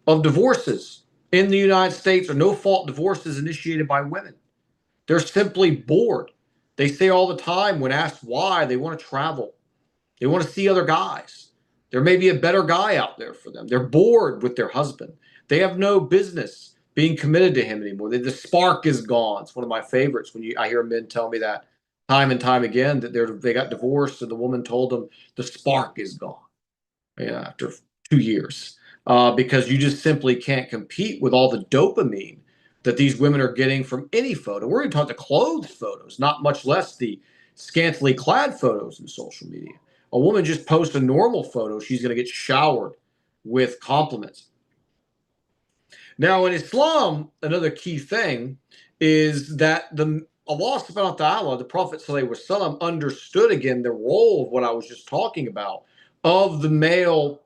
of divorces in the United States are no-fault divorces initiated by women. They're simply bored. They say all the time when asked why, they want to travel. They want to see other guys. There may be a better guy out there for them. They're bored with their husband. They have no business being committed to him anymore. The spark is gone. It's one of my favorites when I hear men tell me that time and time again, that they got divorced and the woman told them the spark is gone. After 2 years, because you just simply can't compete with all the dopamine that these women are getting from any photo. We're going to talk the clothed photos, not much less the scantily clad photos in social media. A woman just posts a normal photo, she's going to get showered with compliments. Now, in Islam, another key thing is that Allah subhanahu wa ta'ala, the Prophet sallallahu alaihi wasallam, understood again the role of what I was just talking about, of the male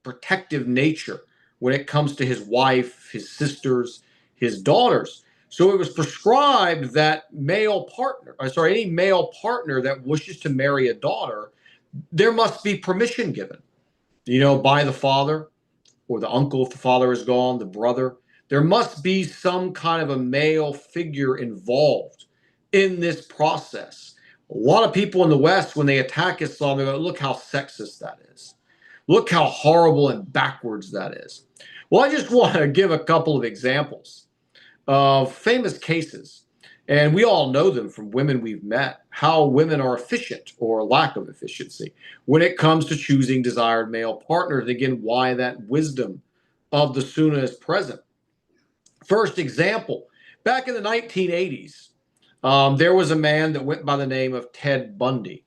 protective nature when it comes to his wife, his sisters, his daughters. So it was prescribed that any male partner that wishes to marry a daughter, there must be permission given, by the father or the uncle if the father is gone, the brother. There must be some kind of a male figure involved in this process. A lot of people in the West, when they attack Islam, they go, look how sexist that is. Look how horrible and backwards that is. Well, I just want to give a couple of examples of famous cases, and we all know them from women we've met, how women are efficient or lack of efficiency when it comes to choosing desired male partners. And again, why that wisdom of the Sunnah is present. First example, Back in the 1980s, there was a man that went by the name of Ted Bundy.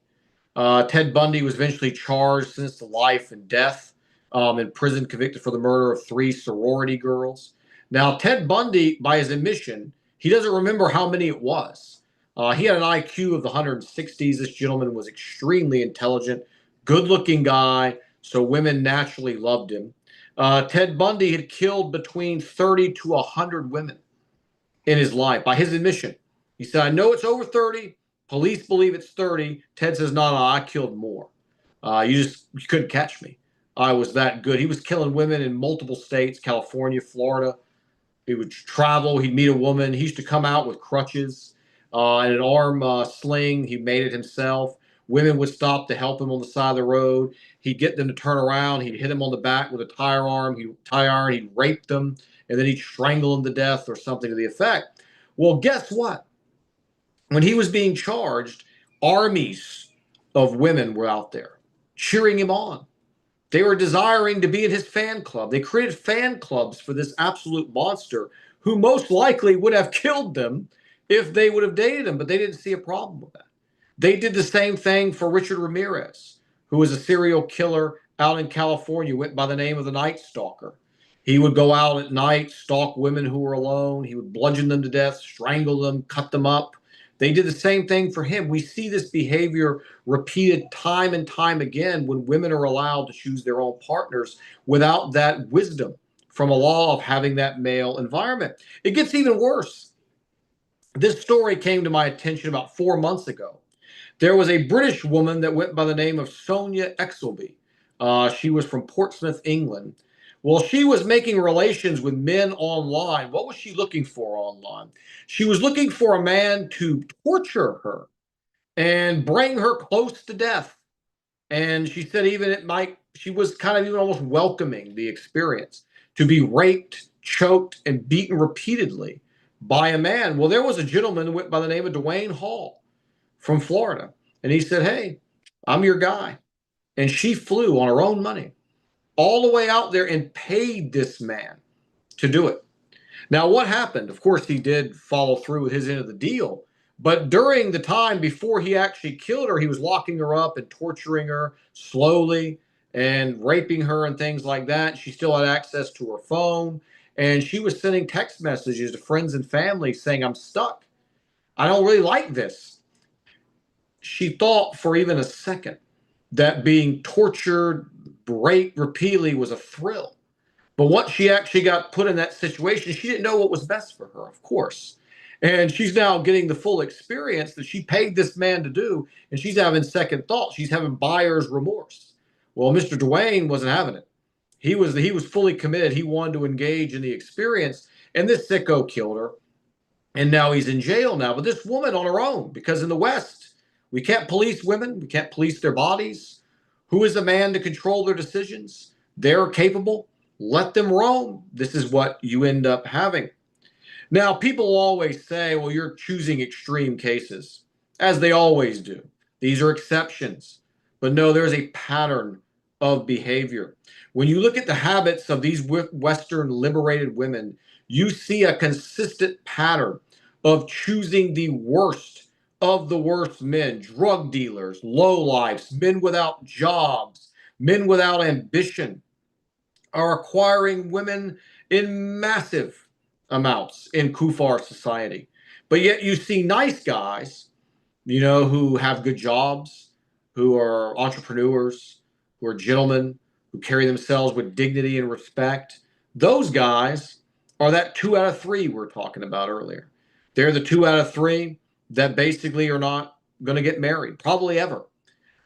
Ted Bundy was eventually charged, sentenced to life and death, in prison, convicted for the murder of 3 sorority girls. Now, Ted Bundy, by his admission, he doesn't remember how many it was. He had an IQ of the 160s. This gentleman was extremely intelligent, good-looking guy, so women naturally loved him. Ted Bundy had killed between 30 to 100 women in his life, by his admission. He said, I know it's over 30. Police believe it's 30. Ted says, no, I killed more. You couldn't catch me. I was that good. He was killing women in multiple states, California, Florida. He would travel. He'd meet a woman. He used to come out with crutches and an arm sling. He made it himself. Women would stop to help him on the side of the road. He'd get them to turn around. He'd hit them on the back with a tire iron. He'd rape them, and then he'd strangle them to death or something to the effect. Well, guess what? When he was being charged, armies of women were out there cheering him on. They were desiring to be in his fan club. They created fan clubs for this absolute monster who most likely would have killed them if they would have dated him, but they didn't see a problem with that. They did the same thing for Richard Ramirez, who was a serial killer out in California, went by the name of the Night Stalker. He would go out at night, stalk women who were alone. He would bludgeon them to death, strangle them, cut them up. They did the same thing for him. We see this behavior repeated time and time again when women are allowed to choose their own partners without that wisdom from a law of having that male environment. It gets even worse. This story came to my attention about 4 months ago. There was a British woman that went by the name of Sonia Exelby. She was from Portsmouth, England. Well, she was making relations with men online. What was she looking for online? She was looking for a man to torture her and bring her close to death. And she said she was kind of even almost welcoming the experience to be raped, choked, and beaten repeatedly by a man. Well, there was a gentleman who went by the name of Dwayne Hall from Florida. And he said, hey, I'm your guy. And she flew on her own money all the way out there and paid this man to do it. Now, what happened? Of course, he did follow through with his end of the deal. But during the time before he actually killed her, he was locking her up and torturing her slowly and raping her and things like that. She still had access to her phone. And she was sending text messages to friends and family saying, I'm stuck. I don't really like this. She thought for even a second that being tortured, raped repeatedly was a thrill. But once she actually got put in that situation, she didn't know what was best for her, of course. And she's now getting the full experience that she paid this man to do, and she's having second thoughts. She's having buyer's remorse. Well, Mr. Dwayne wasn't having it. He was fully committed. He wanted to engage in the experience, and this sicko killed her. And now he's in jail now. But this woman on her own, because in the West, we can't police women. We can't police their bodies. Who is a man to control their decisions? They're capable. Let them roam. This is what you end up having. Now, people always say, well, you're choosing extreme cases, as they always do. These are exceptions. But no, there's a pattern of behavior. When you look at the habits of these Western liberated women, you see a consistent pattern of choosing the worst of the worst men, drug dealers, lowlifes, men without jobs, men without ambition, are acquiring women in massive amounts in Kufar society. But yet you see nice guys, who have good jobs, who are entrepreneurs, who are gentlemen, who carry themselves with dignity and respect. Those guys are that 2 out of 3 we're talking about earlier. They're the 2 out of 3 that basically are not going to get married, probably ever.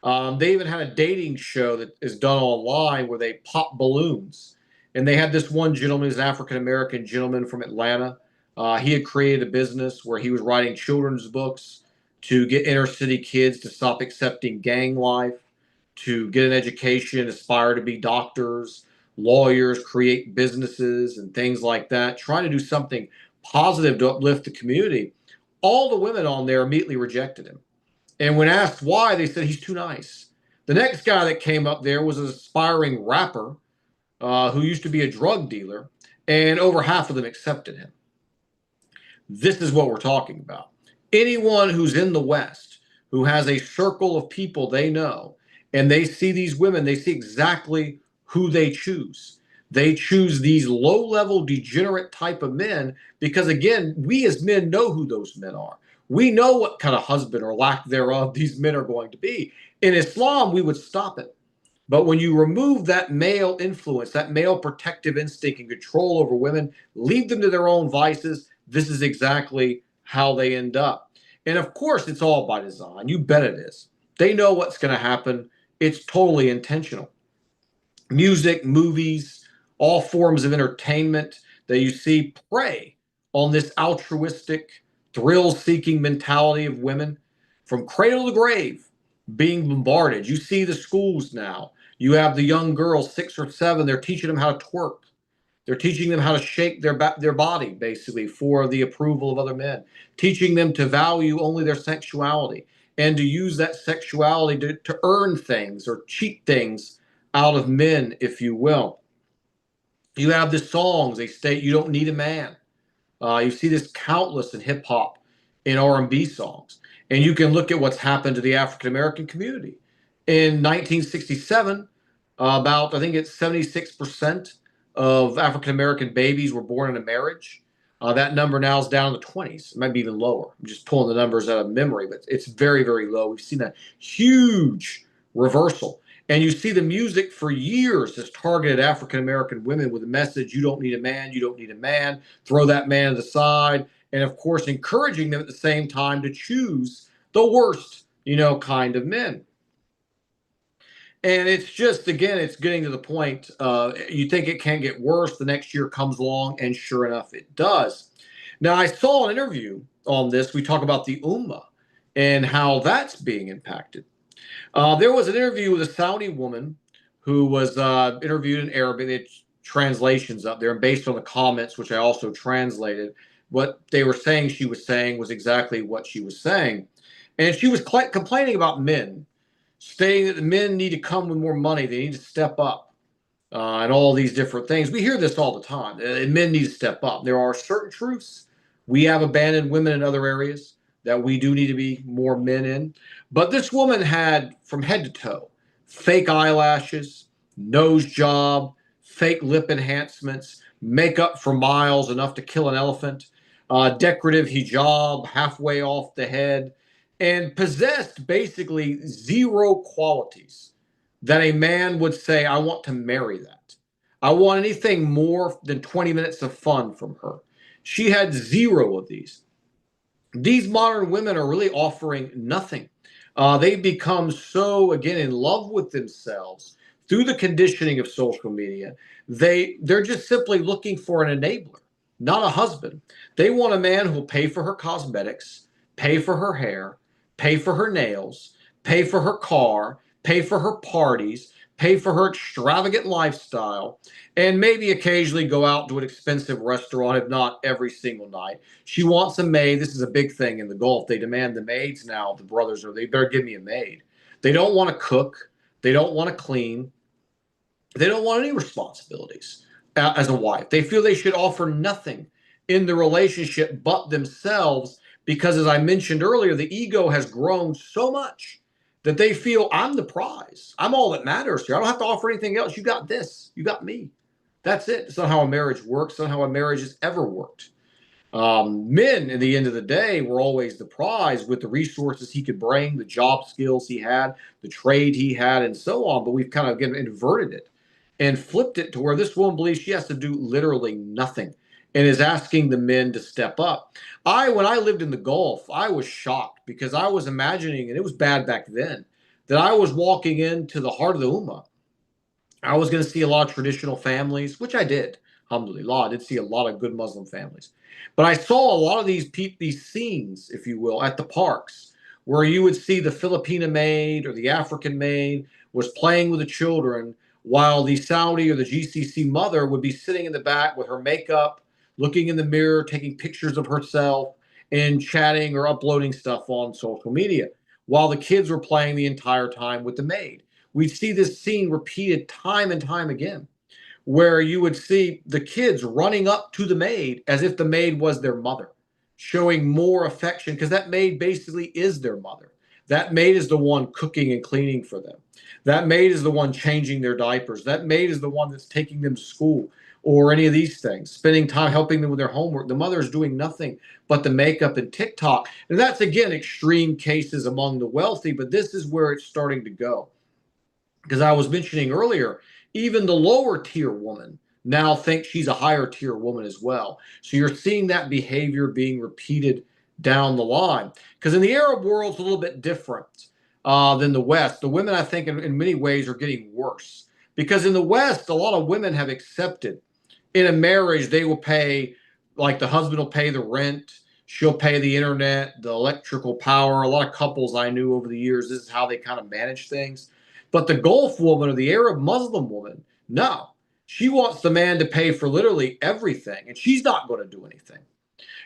They even had a dating show that is done online where they pop balloons. And they had this one gentleman, who's an African-American gentleman from Atlanta. He had created a business where he was writing children's books to get inner city kids to stop accepting gang life, to get an education, aspire to be doctors, lawyers, create businesses and things like that, trying to do something positive to uplift the community. All the women on there immediately rejected him. And when asked why, they said he's too nice. The next guy that came up there was an aspiring rapper who used to be a drug dealer, and over half of them accepted him. this is what we're talking about. Anyone who's in the West who has a circle of people they know and they see these women, they see exactly who they choose. They choose these low-level degenerate type of men because, again, we as men know who those men are. We know what kind of husband or lack thereof these men are going to be. In Islam, we would stop it. But when you remove that male influence, that male protective instinct and control over women, leave them to their own vices, this is exactly how they end up. And of course, it's all by design. You bet it is. They know what's going to happen. It's totally intentional. Music, movies, all forms of entertainment that you see prey on this altruistic, thrill-seeking mentality of women from cradle to grave being bombarded. You see the schools now. You have the young girls, 6 or 7, they're teaching them how to twerk. They're teaching them how to shake their body, basically, for the approval of other men, teaching them to value only their sexuality and to use that sexuality to earn things or cheat things out of men, if you will. You have the songs, they state you don't need a man. You see this countless in hip hop, in R&B songs, and you can look at what's happened to the African American community. In 1967, about I think it's 76% of African American babies were born in a marriage. That number now is down in the 20s. It might be even lower. I'm just pulling the numbers out of memory, but it's very, very low. We've seen a huge reversal. And you see the music for years has targeted African American women with a message, you don't need a man, you don't need a man, throw that man to the side, and of course encouraging them at the same time to choose the worst, kind of men. And it's just, again, it's getting to the point, you think it can get worse, the next year comes along, and sure enough, it does. Now, I saw an interview on this. We talk about the Ummah and how that's being impacted. There was an interview with a Saudi woman who was interviewed in Arabic. They had translations up there, and based on the comments, which I also translated, what they were saying she was saying was exactly what she was saying. And she was complaining about men, stating that the men need to come with more money. They need to step up and all these different things. We hear this all the time. Men need to step up. There are certain truths. We have abandoned women in other areas that we do need to be more men in. But this woman had, from head to toe, fake eyelashes, nose job, fake lip enhancements, makeup for miles, enough to kill an elephant, decorative hijab halfway off the head, and possessed basically zero qualities that a man would say, I want to marry that. I want anything more than 20 minutes of fun from her. She had zero of these. These modern women are really offering nothing. They become so, again, in love with themselves through the conditioning of social media. They're just simply looking for an enabler, not a husband. They want a man who will pay for her cosmetics, pay for her hair, pay for her nails, pay for her car, pay for her parties, pay for her extravagant lifestyle, and maybe occasionally go out to an expensive restaurant, if not every single night. She wants a maid. This is a big thing in the Gulf. They demand the maids now. The brothers they better give me a maid. They don't want to cook. They don't want to clean. They don't want any responsibilities as a wife. They feel they should offer nothing in the relationship but themselves because, as I mentioned earlier, the ego has grown so much that they feel I'm the prize. I'm all that matters here. I don't have to offer anything else. You got this. You got me. That's it. It's not how a marriage works. It's not how a marriage has ever worked. Men, in the end of the day, were always the prize with the resources he could bring, the job skills he had, the trade he had, and so on. But we've kind of, again, inverted it and flipped it to where this woman believes she has to do literally nothing and is asking the men to step up. When I lived in the Gulf, I was shocked because I was imagining, and it was bad back then, that I was walking into the heart of the Ummah. I was going to see a lot of traditional families, which I did. Alhamdulillah, I did see a lot of good Muslim families. But I saw a lot of these scenes, if you will, at the parks where you would see the Filipina maid or the African maid was playing with the children while the Saudi or the GCC mother would be sitting in the back with her makeup, looking in the mirror, taking pictures of herself and chatting or uploading stuff on social media while the kids were playing the entire time with the maid. We see this scene repeated time and time again, where you would see the kids running up to the maid as if the maid was their mother. showing more affection because that maid basically is their mother. That maid is the one cooking and cleaning for them. That maid is the one changing their diapers. That maid is the one that's taking them to school or any of these things, spending time helping them with their homework. The mother is doing nothing but the makeup and TikTok. And that's, again, extreme cases among the wealthy, but this is where it's starting to go. Because I was mentioning earlier, even the lower tier woman now thinks she's a higher tier woman as well. So you're seeing that behavior being repeated down the line. Because in the Arab world, it's a little bit different than the West. The women, I think, in many ways are getting worse. Because in the West, a lot of women have accepted in a marriage, they will pay, like the husband will pay the rent, she'll pay the internet, the electrical power. A lot of couples I knew over the years, this is how they kind of manage things. But the Gulf woman or the Arab Muslim woman, no, she wants the man to pay for literally everything, and she's not going to do anything.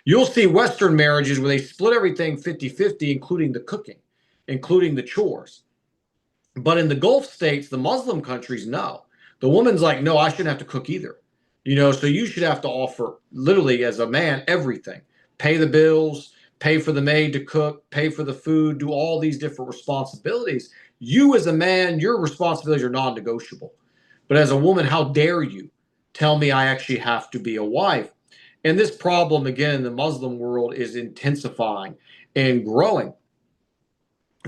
You'll see Western marriages where they split everything 50-50, including the cooking, including the chores. But in the Gulf states, the Muslim countries, no. The woman's like, no, I shouldn't have to cook either. So you should have to offer, literally, as a man, everything. Pay the bills, pay for the maid to cook, pay for the food, do all these different responsibilities. You, as a man, your responsibilities are non negotiable. But as a woman, how dare you tell me I actually have to be a wife? And this problem, again, in the Muslim world is intensifying and growing.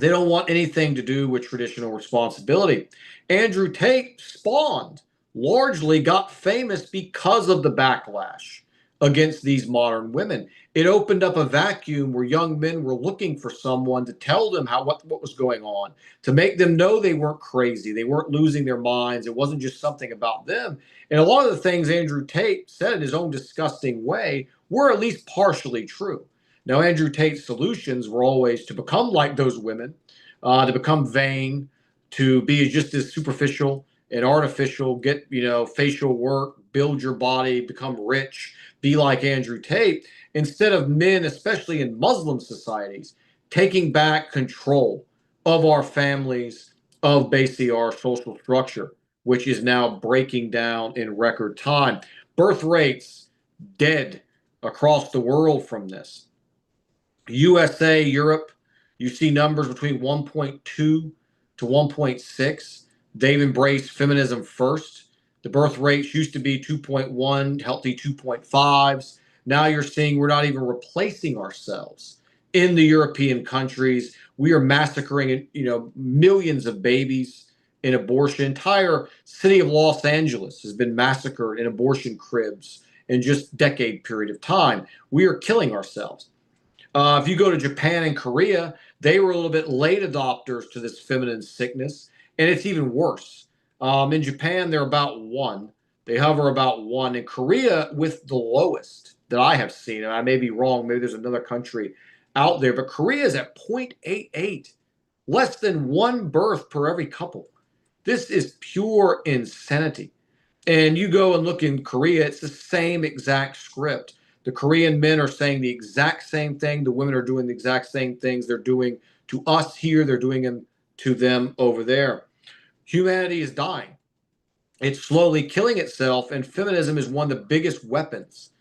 They don't want anything to do with traditional responsibility. Andrew Tate spawned, largely got famous because of the backlash against these modern women. It opened up a vacuum where young men were looking for someone to tell them what was going on, to make them know they weren't crazy, they weren't losing their minds, it wasn't just something about them. And a lot of the things Andrew Tate said in his own disgusting way were at least partially true. Now, Andrew Tate's solutions were always to become like those women, to become vain, to be just as superficial and artificial, get, facial work, build your body, become rich, be like Andrew Tate, instead of men, especially in Muslim societies, taking back control of our families, of basically our social structure, which is now breaking down in record time. Birth rates dead across the world from this. USA, Europe, you see numbers between 1.2 to 1.6. They've embraced feminism first. The birth rates used to be 2.1, healthy 2.5s. Now you're seeing we're not even replacing ourselves in the European countries. We are massacring, millions of babies in abortion. Entire city of Los Angeles has been massacred in abortion cribs in just decade period of time. We are killing ourselves. If you go to Japan and Korea, they were a little bit late adopters to this feminine sickness, and it's even worse. In Japan, they're about 1. They hover about 1. In Korea, with the lowest that I have seen, and I may be wrong, maybe there's another country out there, but Korea is at 0.88, less than 1 birth per every couple. This is pure insanity. And you go and look in Korea, it's the same exact script. The Korean men are saying the exact same thing. The women are doing the exact same things they're doing to us here. They're doing them to them over there. Humanity is dying. It's slowly killing itself, and feminism is one of the biggest weapons,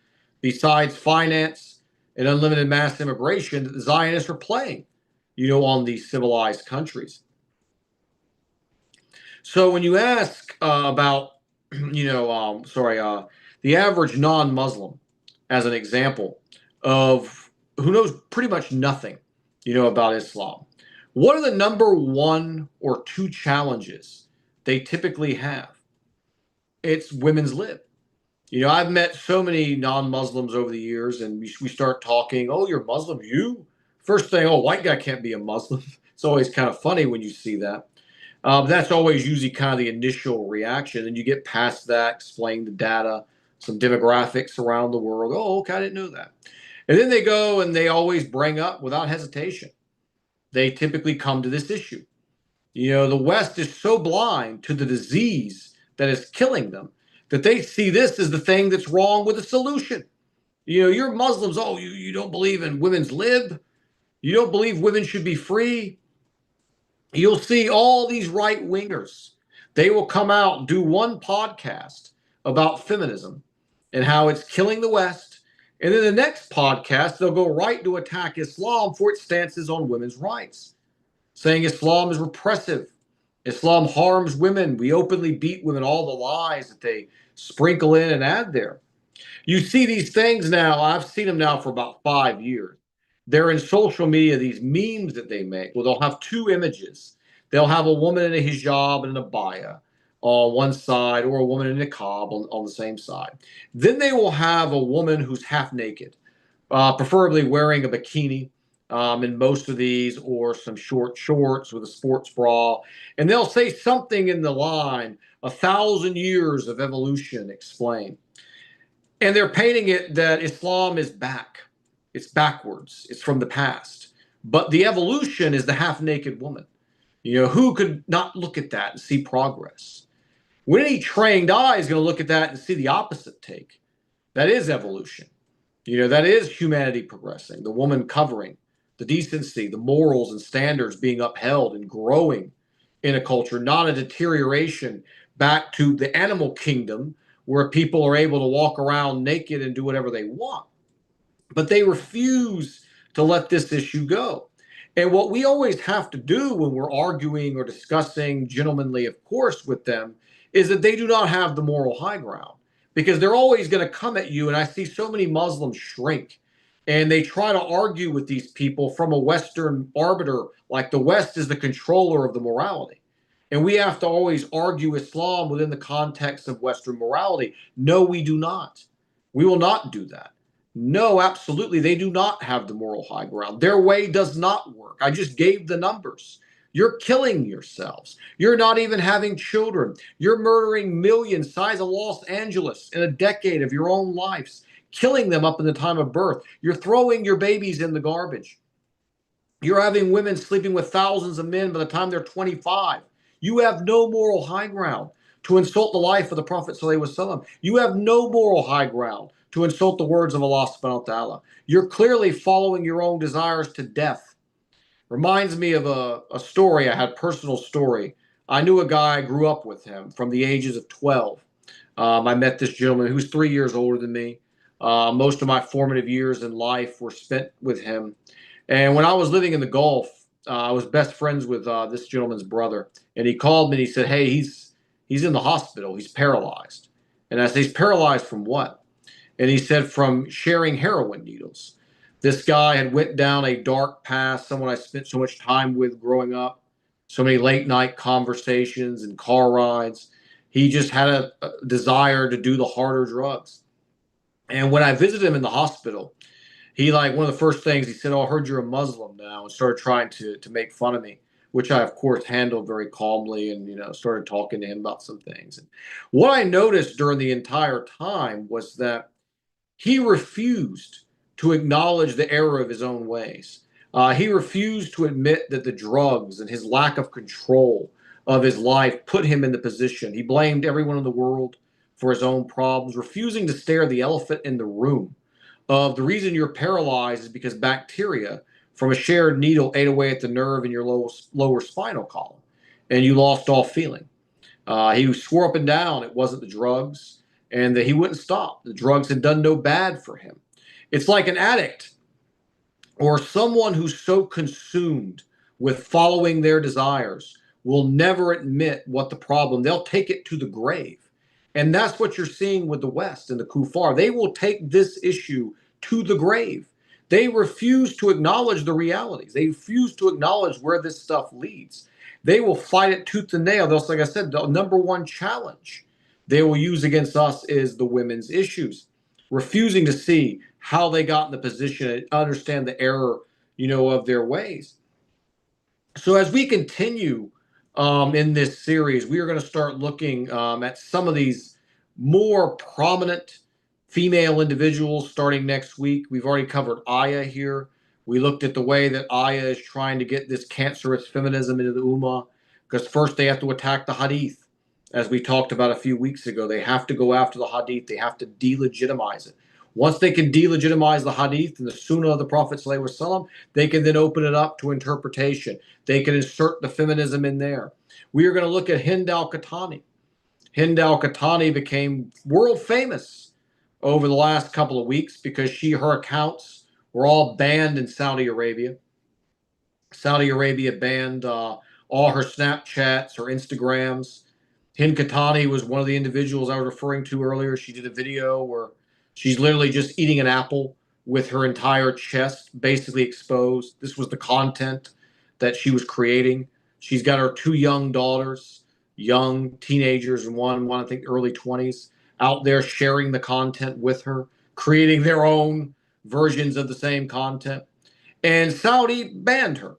besides finance and unlimited mass immigration, that the Zionists are playing, on these civilized countries. So when you ask about, the average non-Muslim, as an example of who knows pretty much nothing, about Islam, what are the number 1 or 2 challenges they typically have? It's women's lib. I've met so many non-Muslims over the years, and we start talking. Oh, you're Muslim? You? First thing, oh, white guy can't be a Muslim. It's always kind of funny when you see that. That's always usually kind of the initial reaction. And you get past that, explain the data, some demographics around the world. Oh, okay, I didn't know that. And then they go and they always bring up, without hesitation, they typically come to this issue. The West is so blind to the disease that is killing them that they see this as the thing that's wrong with the solution. You're Muslims. Oh, you don't believe in women's lib. You don't believe women should be free. You'll see all these right wingers. They will come out, do one podcast about feminism and how it's killing the West And then the next podcast, they'll go right to attack Islam for its stances on women's rights, saying Islam is repressive. Islam harms women. We openly beat women, all the lies that they sprinkle in and add there. You see these things now. I've seen them now for about 5 years. They're in social media, these memes that they make, where they'll have two images. They'll have a woman in a hijab and an abaya on one side, or a woman in a niqab on the same side. Then they will have a woman who's half naked, preferably wearing a bikini in most of these, or some short shorts with a sports bra. And they'll say something in the line, 1,000 years of evolution explained. And they're painting it that Islam is back. It's backwards. It's from the past. But the evolution is the half naked woman. Who could not look at that and see progress? When any trained eye is going to look at that and see the opposite take, that is evolution. That is humanity progressing, the woman covering, the decency, the morals and standards being upheld and growing in a culture, not a deterioration back to the animal kingdom where people are able to walk around naked and do whatever they want. But they refuse to let this issue go. And what we always have to do when we're arguing or discussing, gentlemanly, of course, with them, is that they do not have the moral high ground, because they're always going to come at you. And I see so many Muslims shrink and they try to argue with these people from a Western arbiter, like the West is the controller of the morality. And we have to always argue Islam within the context of Western morality. No, we do not. We will not do that. No, absolutely. They do not have the moral high ground. Their way does not work. I just gave the numbers. You're killing yourselves. You're not even having children. You're murdering millions, size of Los Angeles, in a decade of your own lives, killing them up in the time of birth. You're throwing your babies in the garbage. You're having women sleeping with thousands of men by the time they're 25. You have no moral high ground to insult the life of the Prophet sallallahu alaihi wasallam. You have no moral high ground to insult the words of Allah subhanahu wa ta'ala. You're clearly following your own desires to death. Reminds me of a story I had, personal story. I knew a guy, I grew up with him from the ages of 12. I met this gentleman who was 3 years older than me. Most of my formative years in life were spent with him. And when I was living in the Gulf, I was best friends with this gentleman's brother. And he called me and he said, hey, he's in the hospital. He's paralyzed. And I said, he's paralyzed from what? And he said, from sharing heroin needles. This guy had went down a dark path, someone I spent so much time with growing up, so many late night conversations and car rides. He just had a desire to do the harder drugs. And when I visited him in the hospital, he, like, one of the first things he said, oh, I heard you're a Muslim now, and started trying to make fun of me, which I, of course, handled very calmly, and, started talking to him about some things. And what I noticed during the entire time was that he refused to acknowledge the error of his own ways. He refused to admit that the drugs and his lack of control of his life put him in the position. He blamed everyone in the world for his own problems, refusing to stare the elephant in the room of the reason you're paralyzed is because bacteria from a shared needle ate away at the nerve in your lower spinal column, and you lost all feeling. He swore up and down it wasn't the drugs, and that he wouldn't stop. The drugs had done no bad for him. It's like an addict or someone who's so consumed with following their desires will never admit what the problem. They'll take it to the grave. And that's what you're seeing with the West and the kuffar. They will take this issue to the grave. They refuse to acknowledge the realities. They refuse to acknowledge where this stuff leads. They will fight it tooth and nail. They'll, like I said, the number one challenge they will use against us is the women's issues, refusing to see how they got in the position and understand the error, of their ways. So as we continue in this series, we are going to start looking at some of these more prominent female individuals starting next week. We've already covered Aya here. We looked at the way that Aya is trying to get this cancerous feminism into the Ummah, because first they have to attack the Hadith. As we talked about a few weeks ago, they have to go after the Hadith. They have to delegitimize it. Once they can delegitimize the Hadith and the Sunnah of the Prophet ﷺ, they can then open it up to interpretation. They can insert the feminism in there. We are going to look at Hind al-Qahtani. Hind al-Qahtani became world famous over the last couple of weeks because her accounts were all banned in Saudi Arabia. Saudi Arabia banned all her Snapchats, her Instagrams. Hind Katani was one of the individuals I was referring to earlier. She did a video where she's literally just eating an apple with her entire chest basically exposed. This was the content that she was creating. She's got her two young daughters, young teenagers, and one I think early 20s, out there sharing the content with her, creating their own versions of the same content. And Saudi banned her,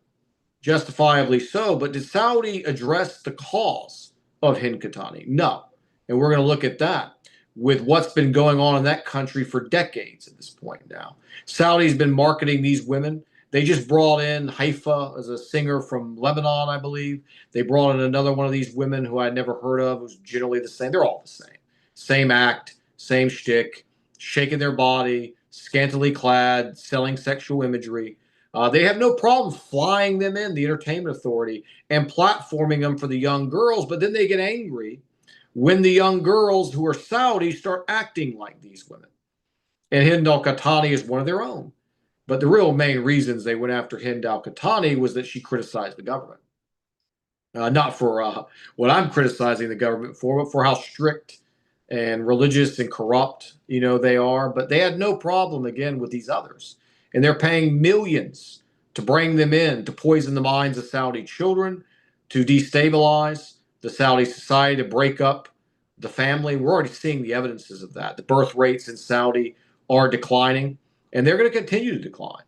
justifiably so. But did Saudi address the cause of Hind Katani? No. And we're going to look at that with what's been going on in that country for decades at this point now. Saudi's been marketing these women. They just brought in Haifa as a singer from Lebanon, I believe. They brought in another one of these women who I'd never heard of. It was generally the same. They're all the same. Same act, same shtick, shaking their body, scantily clad, selling sexual imagery. They have no problem flying them in, the entertainment authority, and platforming them for the young girls, but then they get angry when the young girls who are Saudi start acting like these women. And Hind al-Qahtani is one of their own. But the real main reasons they went after Hind al-Qahtani was that she criticized the government. Not for what I'm criticizing the government for, but for how strict and religious and corrupt, they are. But they had no problem, again, with these others. And they're paying millions to bring them in, to poison the minds of Saudi children, to destabilize the Saudi society, to break up the family. We're already seeing the evidences of that. The birth rates in Saudi are declining, and they're going to continue to decline.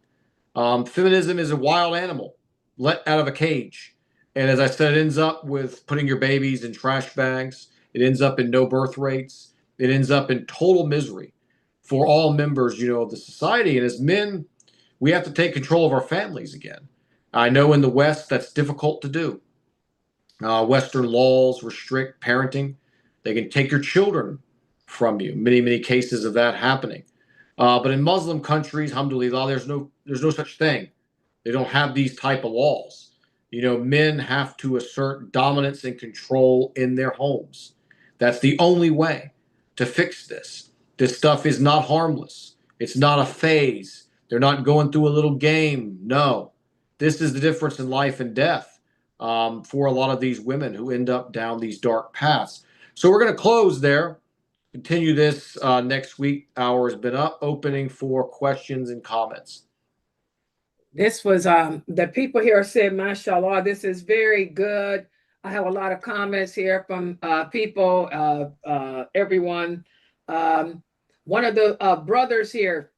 Feminism is a wild animal let out of a cage. And as I said, it ends up with putting your babies in trash bags. It ends up in no birth rates. It ends up in total misery for all members, of the society. And as men, we have to take control of our families again. I know in the West that's difficult to do. Western laws restrict parenting. They can take your children from you. Many, many cases of that happening. But in Muslim countries, alhamdulillah, there's no such thing. They don't have these type of laws. Men have to assert dominance and control in their homes. That's the only way to fix this. This stuff is not harmless. It's not a phase. They're not going through a little game. No. This is the difference in life and death for a lot of these women who end up down these dark paths. So we're going to close there. Continue this next week. Hour has been up. Opening for questions and comments. This was the people here said, mashallah, this is very good. I have a lot of comments here from people, everyone. One of the brothers here,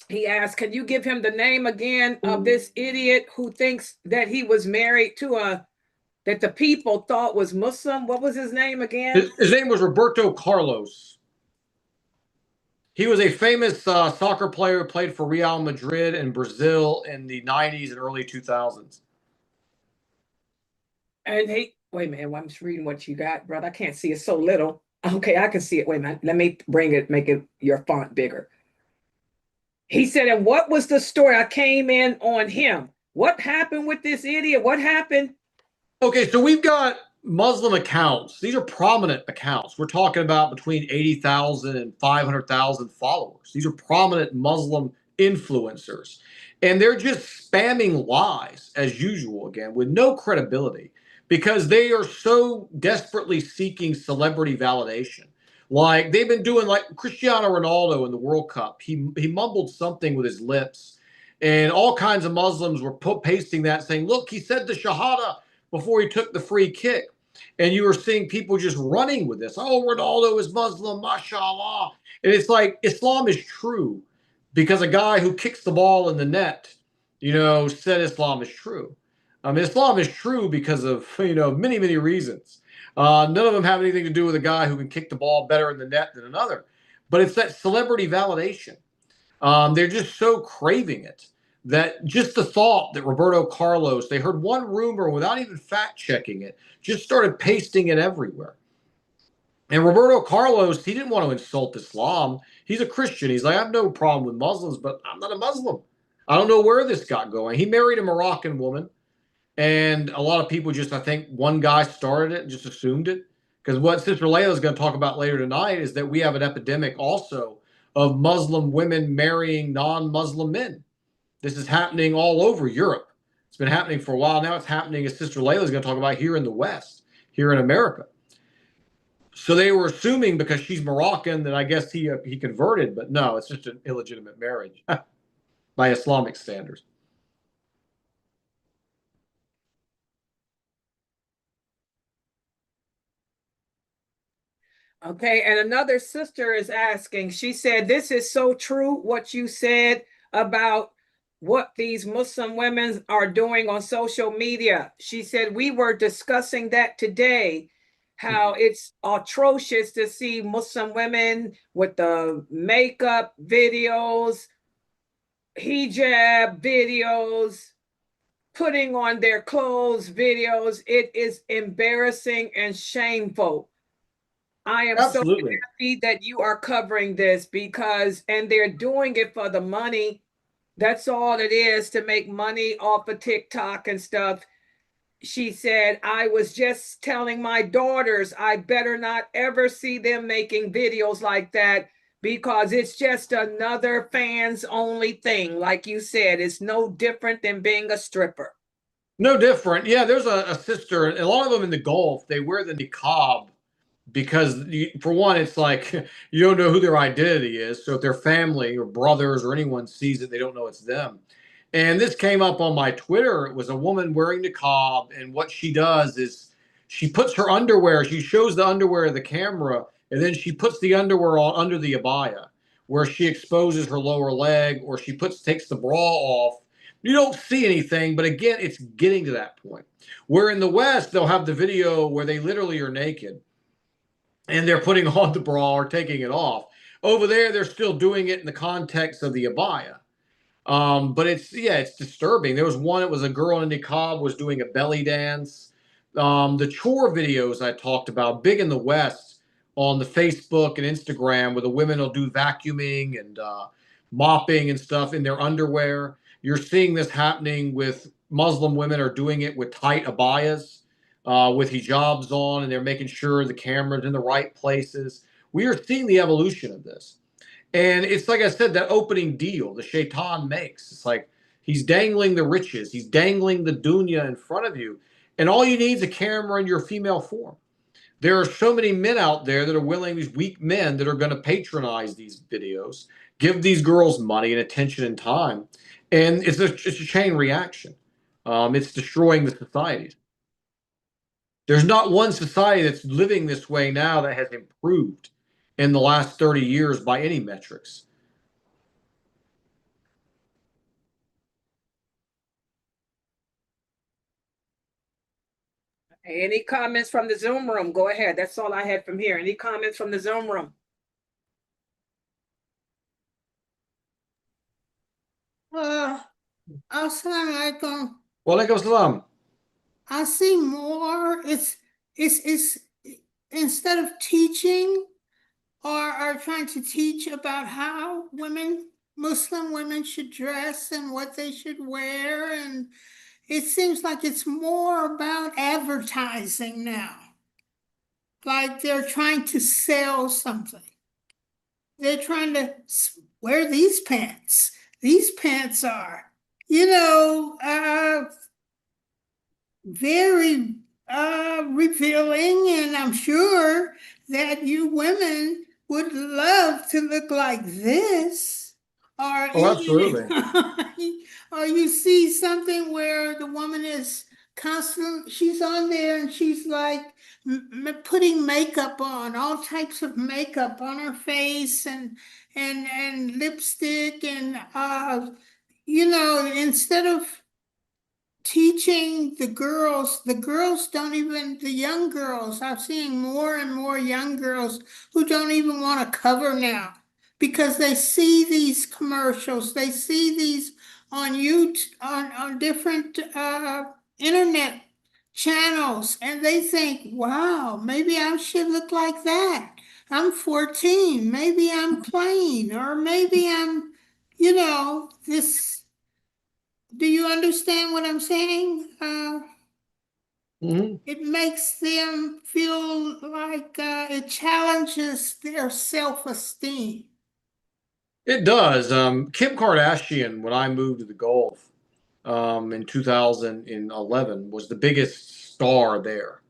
he asked, can you give him the name again of this idiot who thinks that he was married to that the people thought was Muslim? What was his name again? His name was Roberto Carlos. He was a famous soccer player who played for Real Madrid and Brazil in the 90s and early 2000s. And wait a minute, I'm just reading what you got, brother. I can't see it so little. Okay, I can see it. Wait a minute. Let me make it your font bigger. He said, and what was the story? I came in on him. What happened with this idiot? What happened? Okay, so we've got Muslim accounts. These are prominent accounts. We're talking about between 80,000 and 500,000 followers. These are prominent Muslim influencers. And they're just spamming lies as usual, again, with no credibility because they are so desperately seeking celebrity validation. Like they've been doing like Cristiano Ronaldo in the World Cup. He mumbled something with his lips and all kinds of Muslims were pasting that saying, look, he said the Shahada before he took the free kick. And you were seeing people just running with this. Oh, Ronaldo is Muslim, mashallah. And it's like Islam is true because a guy who kicks the ball in the net, said Islam is true. Islam is true because of, many, many reasons. None of them have anything to do with a guy who can kick the ball better in the net than another. But it's that celebrity validation. They're just so craving it that just the thought that Roberto Carlos, they heard one rumor without even fact checking it, just started pasting it everywhere. And Roberto Carlos, he didn't want to insult Islam. He's a Christian. He's like, I have no problem with Muslims, but I'm not a Muslim. I don't know where this got going. He married a Moroccan woman. And a lot of people just, I think one guy started it and just assumed it. Because what Sister Layla is going to talk about later tonight is that we have an epidemic also of Muslim women marrying non-Muslim men. This is happening all over Europe. It's been happening for a while now. It's happening, as Sister Layla is going to talk about, here in the West, here in America. So they were assuming because she's Moroccan that I guess he converted, but no, it's just an illegitimate marriage by Islamic standards. Okay, and another sister is asking, she said, this is so true what you said about what these Muslim women are doing on social media. She said, we were discussing that today, how it's atrocious to see Muslim women with the makeup videos, hijab videos, putting on their clothes videos. It is embarrassing and shameful. I am so Absolutely. happy that you are covering this because, and they're doing it for the money. That's all it is, to make money off of TikTok and stuff. She said, I was just telling my daughters, I better not ever see them making videos like that because it's just another fans only thing. Like you said, it's no different than being a stripper. No different. Yeah, there's a sister, and a lot of them in the Gulf, they wear the niqab because, for one, it's like you don't know who their identity is. So if their family or brothers or anyone sees it, they don't know it's them. And this came up on my Twitter. It was a woman wearing niqab, and what she does is she puts her underwear, she shows the underwear of the camera, and then she puts the underwear on under the abaya, where she exposes her lower leg, or she takes the bra off. You don't see anything, but again, it's getting to that point. Where in the West, they'll have the video where they literally are naked and they're putting on the bra or taking it off. Over there, they're still doing it in the context of the abaya. But it's disturbing. There was one, it was a girl in a niqab was doing a belly dance. The chore videos I talked about, big in the West on the Facebook and Instagram, where the women will do vacuuming and mopping and stuff in their underwear. You're seeing this happening with Muslim women are doing it with tight abayas, with hijabs on, and they're making sure the camera's in the right places. We are seeing the evolution of this. And it's like I said, that opening deal the shaitan makes. It's like he's dangling the riches, he's dangling the dunya in front of you. And all you need is a camera in your female form. There are so many men out there that are willing, these weak men that are going to patronize these videos, give these girls money and attention and time. And it's a chain reaction. It's destroying the societies. There's not one society that's living this way now that has improved in the last 30 years by any metrics. Any comments from the Zoom room? Go ahead. That's all I had from here. Any comments from the Zoom room? Assalamu alaikum. Walaikum salam. I see more. It's instead of teaching or trying to teach about how Muslim women should dress and what they should wear, and it seems like it's more about advertising now. Like they're trying to sell something. They're trying to wear these pants. These pants are, very revealing, and I'm sure that you women would love to look like this. Or Oh, absolutely. or you see something where the woman is constant, she's on there and she's like putting makeup on, all types of makeup on her face, and lipstick, and instead of teaching the girls don't even, the young girls, I'm seeing more and more young girls who don't even want to cover now because they see these commercials, they see these on YouTube, on different internet channels, and they think, wow, maybe I should look like that. I'm 14, maybe I'm plain, or maybe I'm, this. Do you understand what I'm saying? It makes them feel like it challenges their self-esteem. It does. Kim Kardashian, when I moved to the Gulf in 2011, was the biggest star there.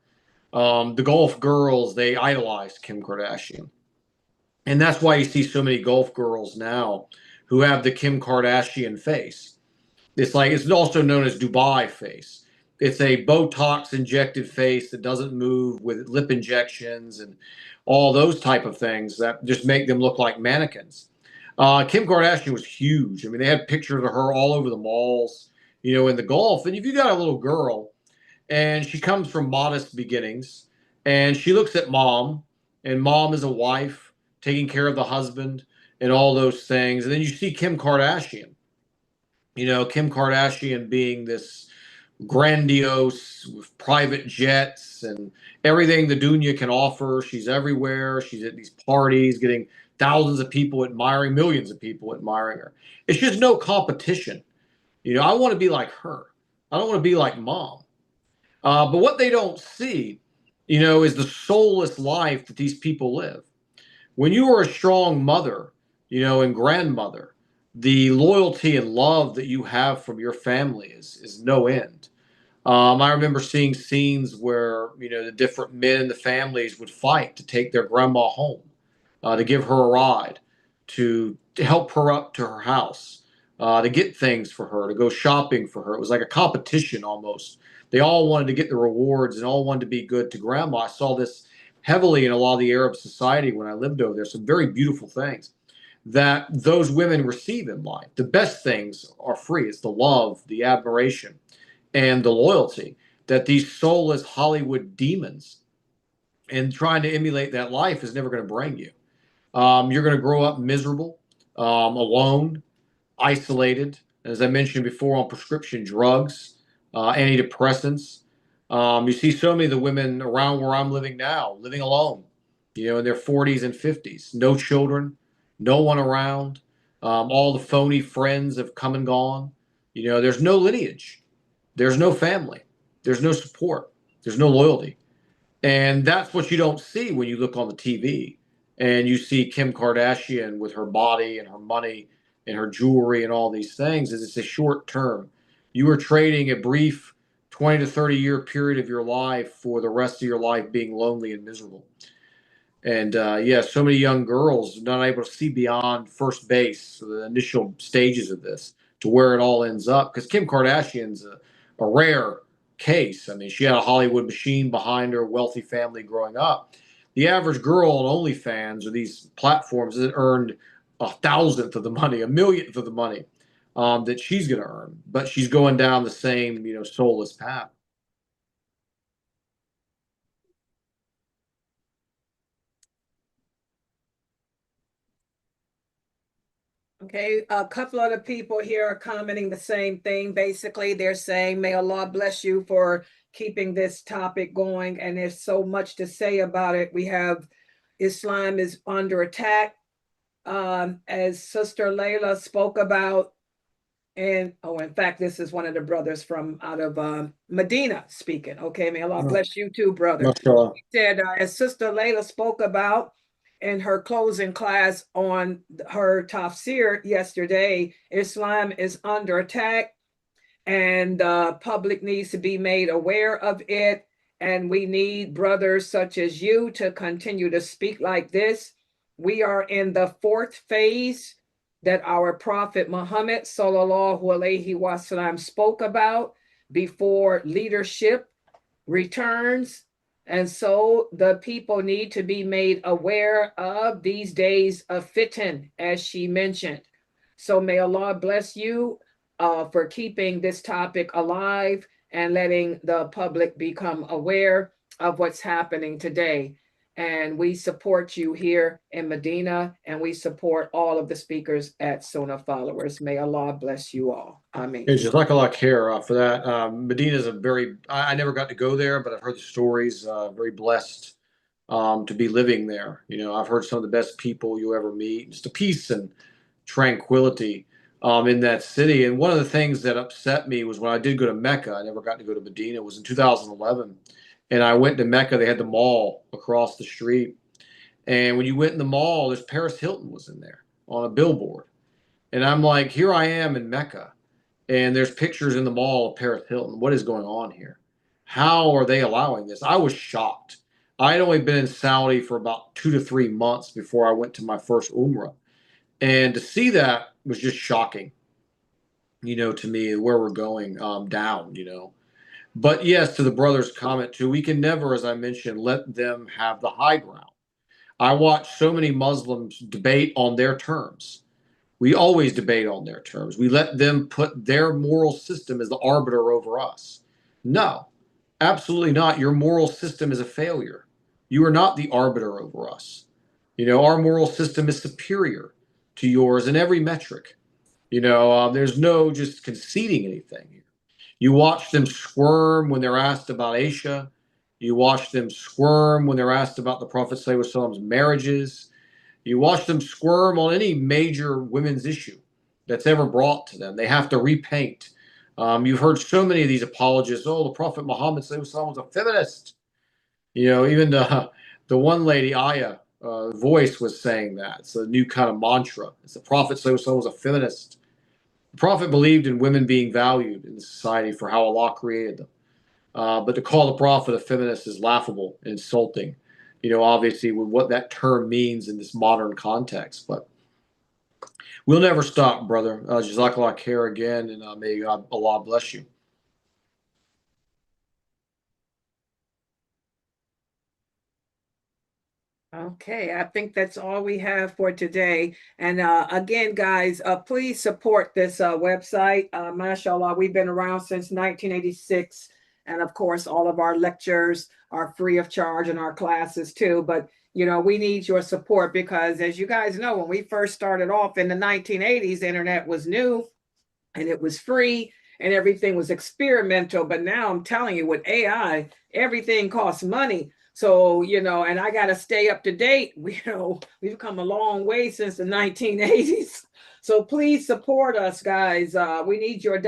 The Gulf girls, they idolized Kim Kardashian. And that's why you see so many Gulf girls now who have the Kim Kardashian face. It's like it's also known as Dubai face. It's a Botox injected face that doesn't move with lip injections and all those type of things that just make them look like mannequins. Kim Kardashian was huge. I mean, they had pictures of her all over the malls, in the Gulf. And if you got a little girl and she comes from modest beginnings and she looks at mom, and mom is a wife taking care of the husband and all those things, and then you see Kim Kardashian, Kim Kardashian being this grandiose with private jets and everything the dunya can offer. She's everywhere. She's at these parties getting thousands of people admiring, millions of people admiring her. It's just no competition. I want to be like her. I don't want to be like mom. But what they don't see, is the soulless life that these people live. When you are a strong mother, and grandmother, the loyalty and love that you have from your family is no end. I remember seeing scenes where the different men in the families would fight to take their grandma home, to give her a ride, to help her up to her house, to get things for her, to go shopping for her. It was like a competition almost. They all wanted to get the rewards and all wanted to be good to grandma. I saw this heavily in a lot of the Arab society when I lived over there. Some very beautiful things that those women receive in life. The best things are free. It's the love, the admiration, and the loyalty that these soulless Hollywood demons and trying to emulate that life is never going to bring you. You're going to grow up miserable, alone, isolated, as I mentioned before, on prescription drugs, antidepressants. You see so many of the women around where I'm living now, living alone, in their 40s and 50s, no children, no one around. All the phony friends have come and gone. There's no lineage, there's no family, there's no support, there's no loyalty. And that's what you don't see when you look on the TV and you see Kim Kardashian with her body and her money and her jewelry and all these things. Is it's a short term. You are trading a brief 20 to 30-year period of your life for the rest of your life being lonely and miserable. And yeah, so many young girls not able to see beyond first base, so the initial stages of this, to where it all ends up. Because Kim Kardashian's a rare case. I mean, she had a Hollywood machine behind her, wealthy family growing up. The average girl on OnlyFans or these platforms that earned a thousandth of the money, a millionth of the money that she's going to earn, but she's going down the same, soulless path. Okay, a couple of the people here are commenting the same thing. Basically, they're saying, may Allah bless you for keeping this topic going. And there's so much to say about it. We have Islam is under attack, as Sister Layla spoke about. And in fact, this is one of the brothers from out of Medina speaking. Okay, may Allah bless you too, brother. Mashallah. He said, as Sister Layla spoke about in her closing class on her tafsir yesterday, Islam is under attack and the public needs to be made aware of it. And we need brothers such as you to continue to speak like this. We are in the fourth phase that our Prophet Muhammad sallallahu alaihi wasallam spoke about before leadership returns. And so the people need to be made aware of these days of fitan, as she mentioned. So may Allah bless you for keeping this topic alive and letting the public become aware of what's happening today. And we support you here in Medina, and we support all of the speakers at Sunnah Followers. May Allah bless you all. Amen. It's just like a lot care for that. Medina is I never got to go there, but I've heard the stories. Very blessed to be living there. I've heard some of the best people you ever meet. Just the peace and tranquility in that city. And one of the things that upset me was when I did go to Mecca. I never got to go to Medina. It was in 2011. And I went to Mecca. They had the mall across the street. And when you went in the mall, there's Paris Hilton was in there. on a billboard. And I'm like, here I am in Mecca, and there's pictures in the mall of Paris Hilton. What is going on here? How are they allowing this? I was shocked. I had only been in Saudi for about 2 to 3 months before I went to my first Umrah. And to see that was just shocking, to me, where we're going down. But yes, to the brother's comment too, we can never, as I mentioned, let them have the high ground. I watch so many Muslims debate on their terms. We always debate on their terms. We let them put their moral system as the arbiter over us. No, absolutely not. Your moral system is a failure. You are not the arbiter over us. Our moral system is superior to yours in every metric. There's no just conceding anything here. You watch them squirm when they're asked about Aisha. You watch them squirm when they're asked about the Prophet ﷺ's marriages. You watch them squirm on any major women's issue that's ever brought to them. They have to repaint. You've heard so many of these apologists. Oh, the Prophet Muhammad ﷺ was a feminist. Even the one lady, Aya, voice was saying that. It's a new kind of mantra. It's the Prophet ﷺ was a feminist. The Prophet believed in women being valued in society for how Allah created them. But to call the Prophet a feminist is laughable and insulting, obviously with what that term means in this modern context. But we'll never stop, brother. Jazakallah khair again, and may Allah bless you. Okay, I think that's all we have for today. And again, guys, please support this website. MashaAllah, we've been around since 1986. And of course, all of our lectures are free of charge and our classes too. But, we need your support because as you guys know, when we first started off in the 1980s, the internet was new and it was free and everything was experimental. But now I'm telling you, with AI, everything costs money. So, and I got to stay up to date. We've come a long way since the 1980s. So please support us, guys. We need your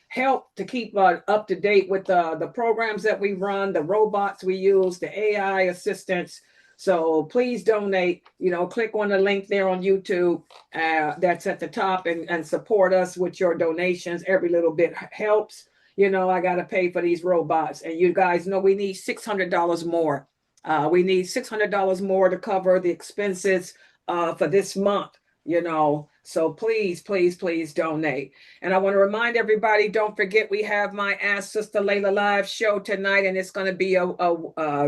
help to keep up to date with the programs that we run, the robots we use, the AI assistants. So please donate, click on the link there on YouTube that's at the top and support us with your donations. Every little bit helps. I got to pay for these robots. And you guys know we need $600 more. We need $600 more to cover the expenses for this month, So please, please, please donate. And I want to remind everybody, don't forget we have my Ask Sister Layla live show tonight. And it's going to be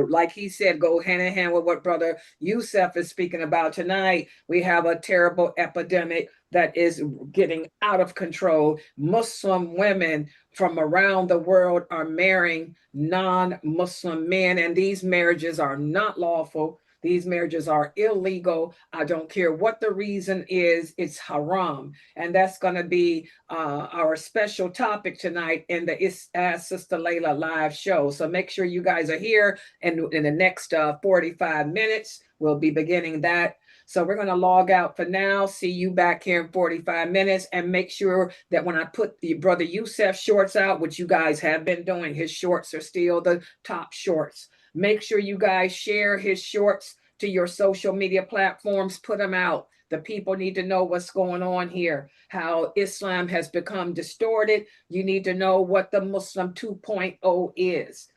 like he said, go hand in hand with what Brother Youssef is speaking about tonight. We have a terrible epidemic that is getting out of control. Muslim women from around the world are marrying non-Muslim men, and these marriages are not lawful. These marriages are illegal. I don't care what the reason is, it's haram. And that's going to be our special topic tonight in the Ask Sister Layla live show. So make sure you guys are here. And in the next 45 minutes, we'll be beginning that. So we're going to log out for now. See you back here in 45 minutes. And make sure that when I put the Brother Youssef shorts out, which you guys have been doing, his shorts are still the top shorts. Make sure you guys share his shorts to your social media platforms. Put them out. The people need to know what's going on here, how Islam has become distorted. You need to know what the Muslim 2.0 is.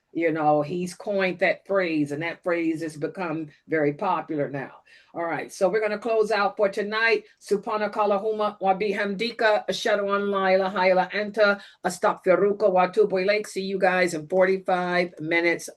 He's coined that phrase, and that phrase has become very popular now. All right, so we're going to close out for tonight. Subhanakallahumma wa bihamdika ashhadu an la ilaha illa anta astaghfiruka wa atubu ilaik. See you guys in 45 minutes.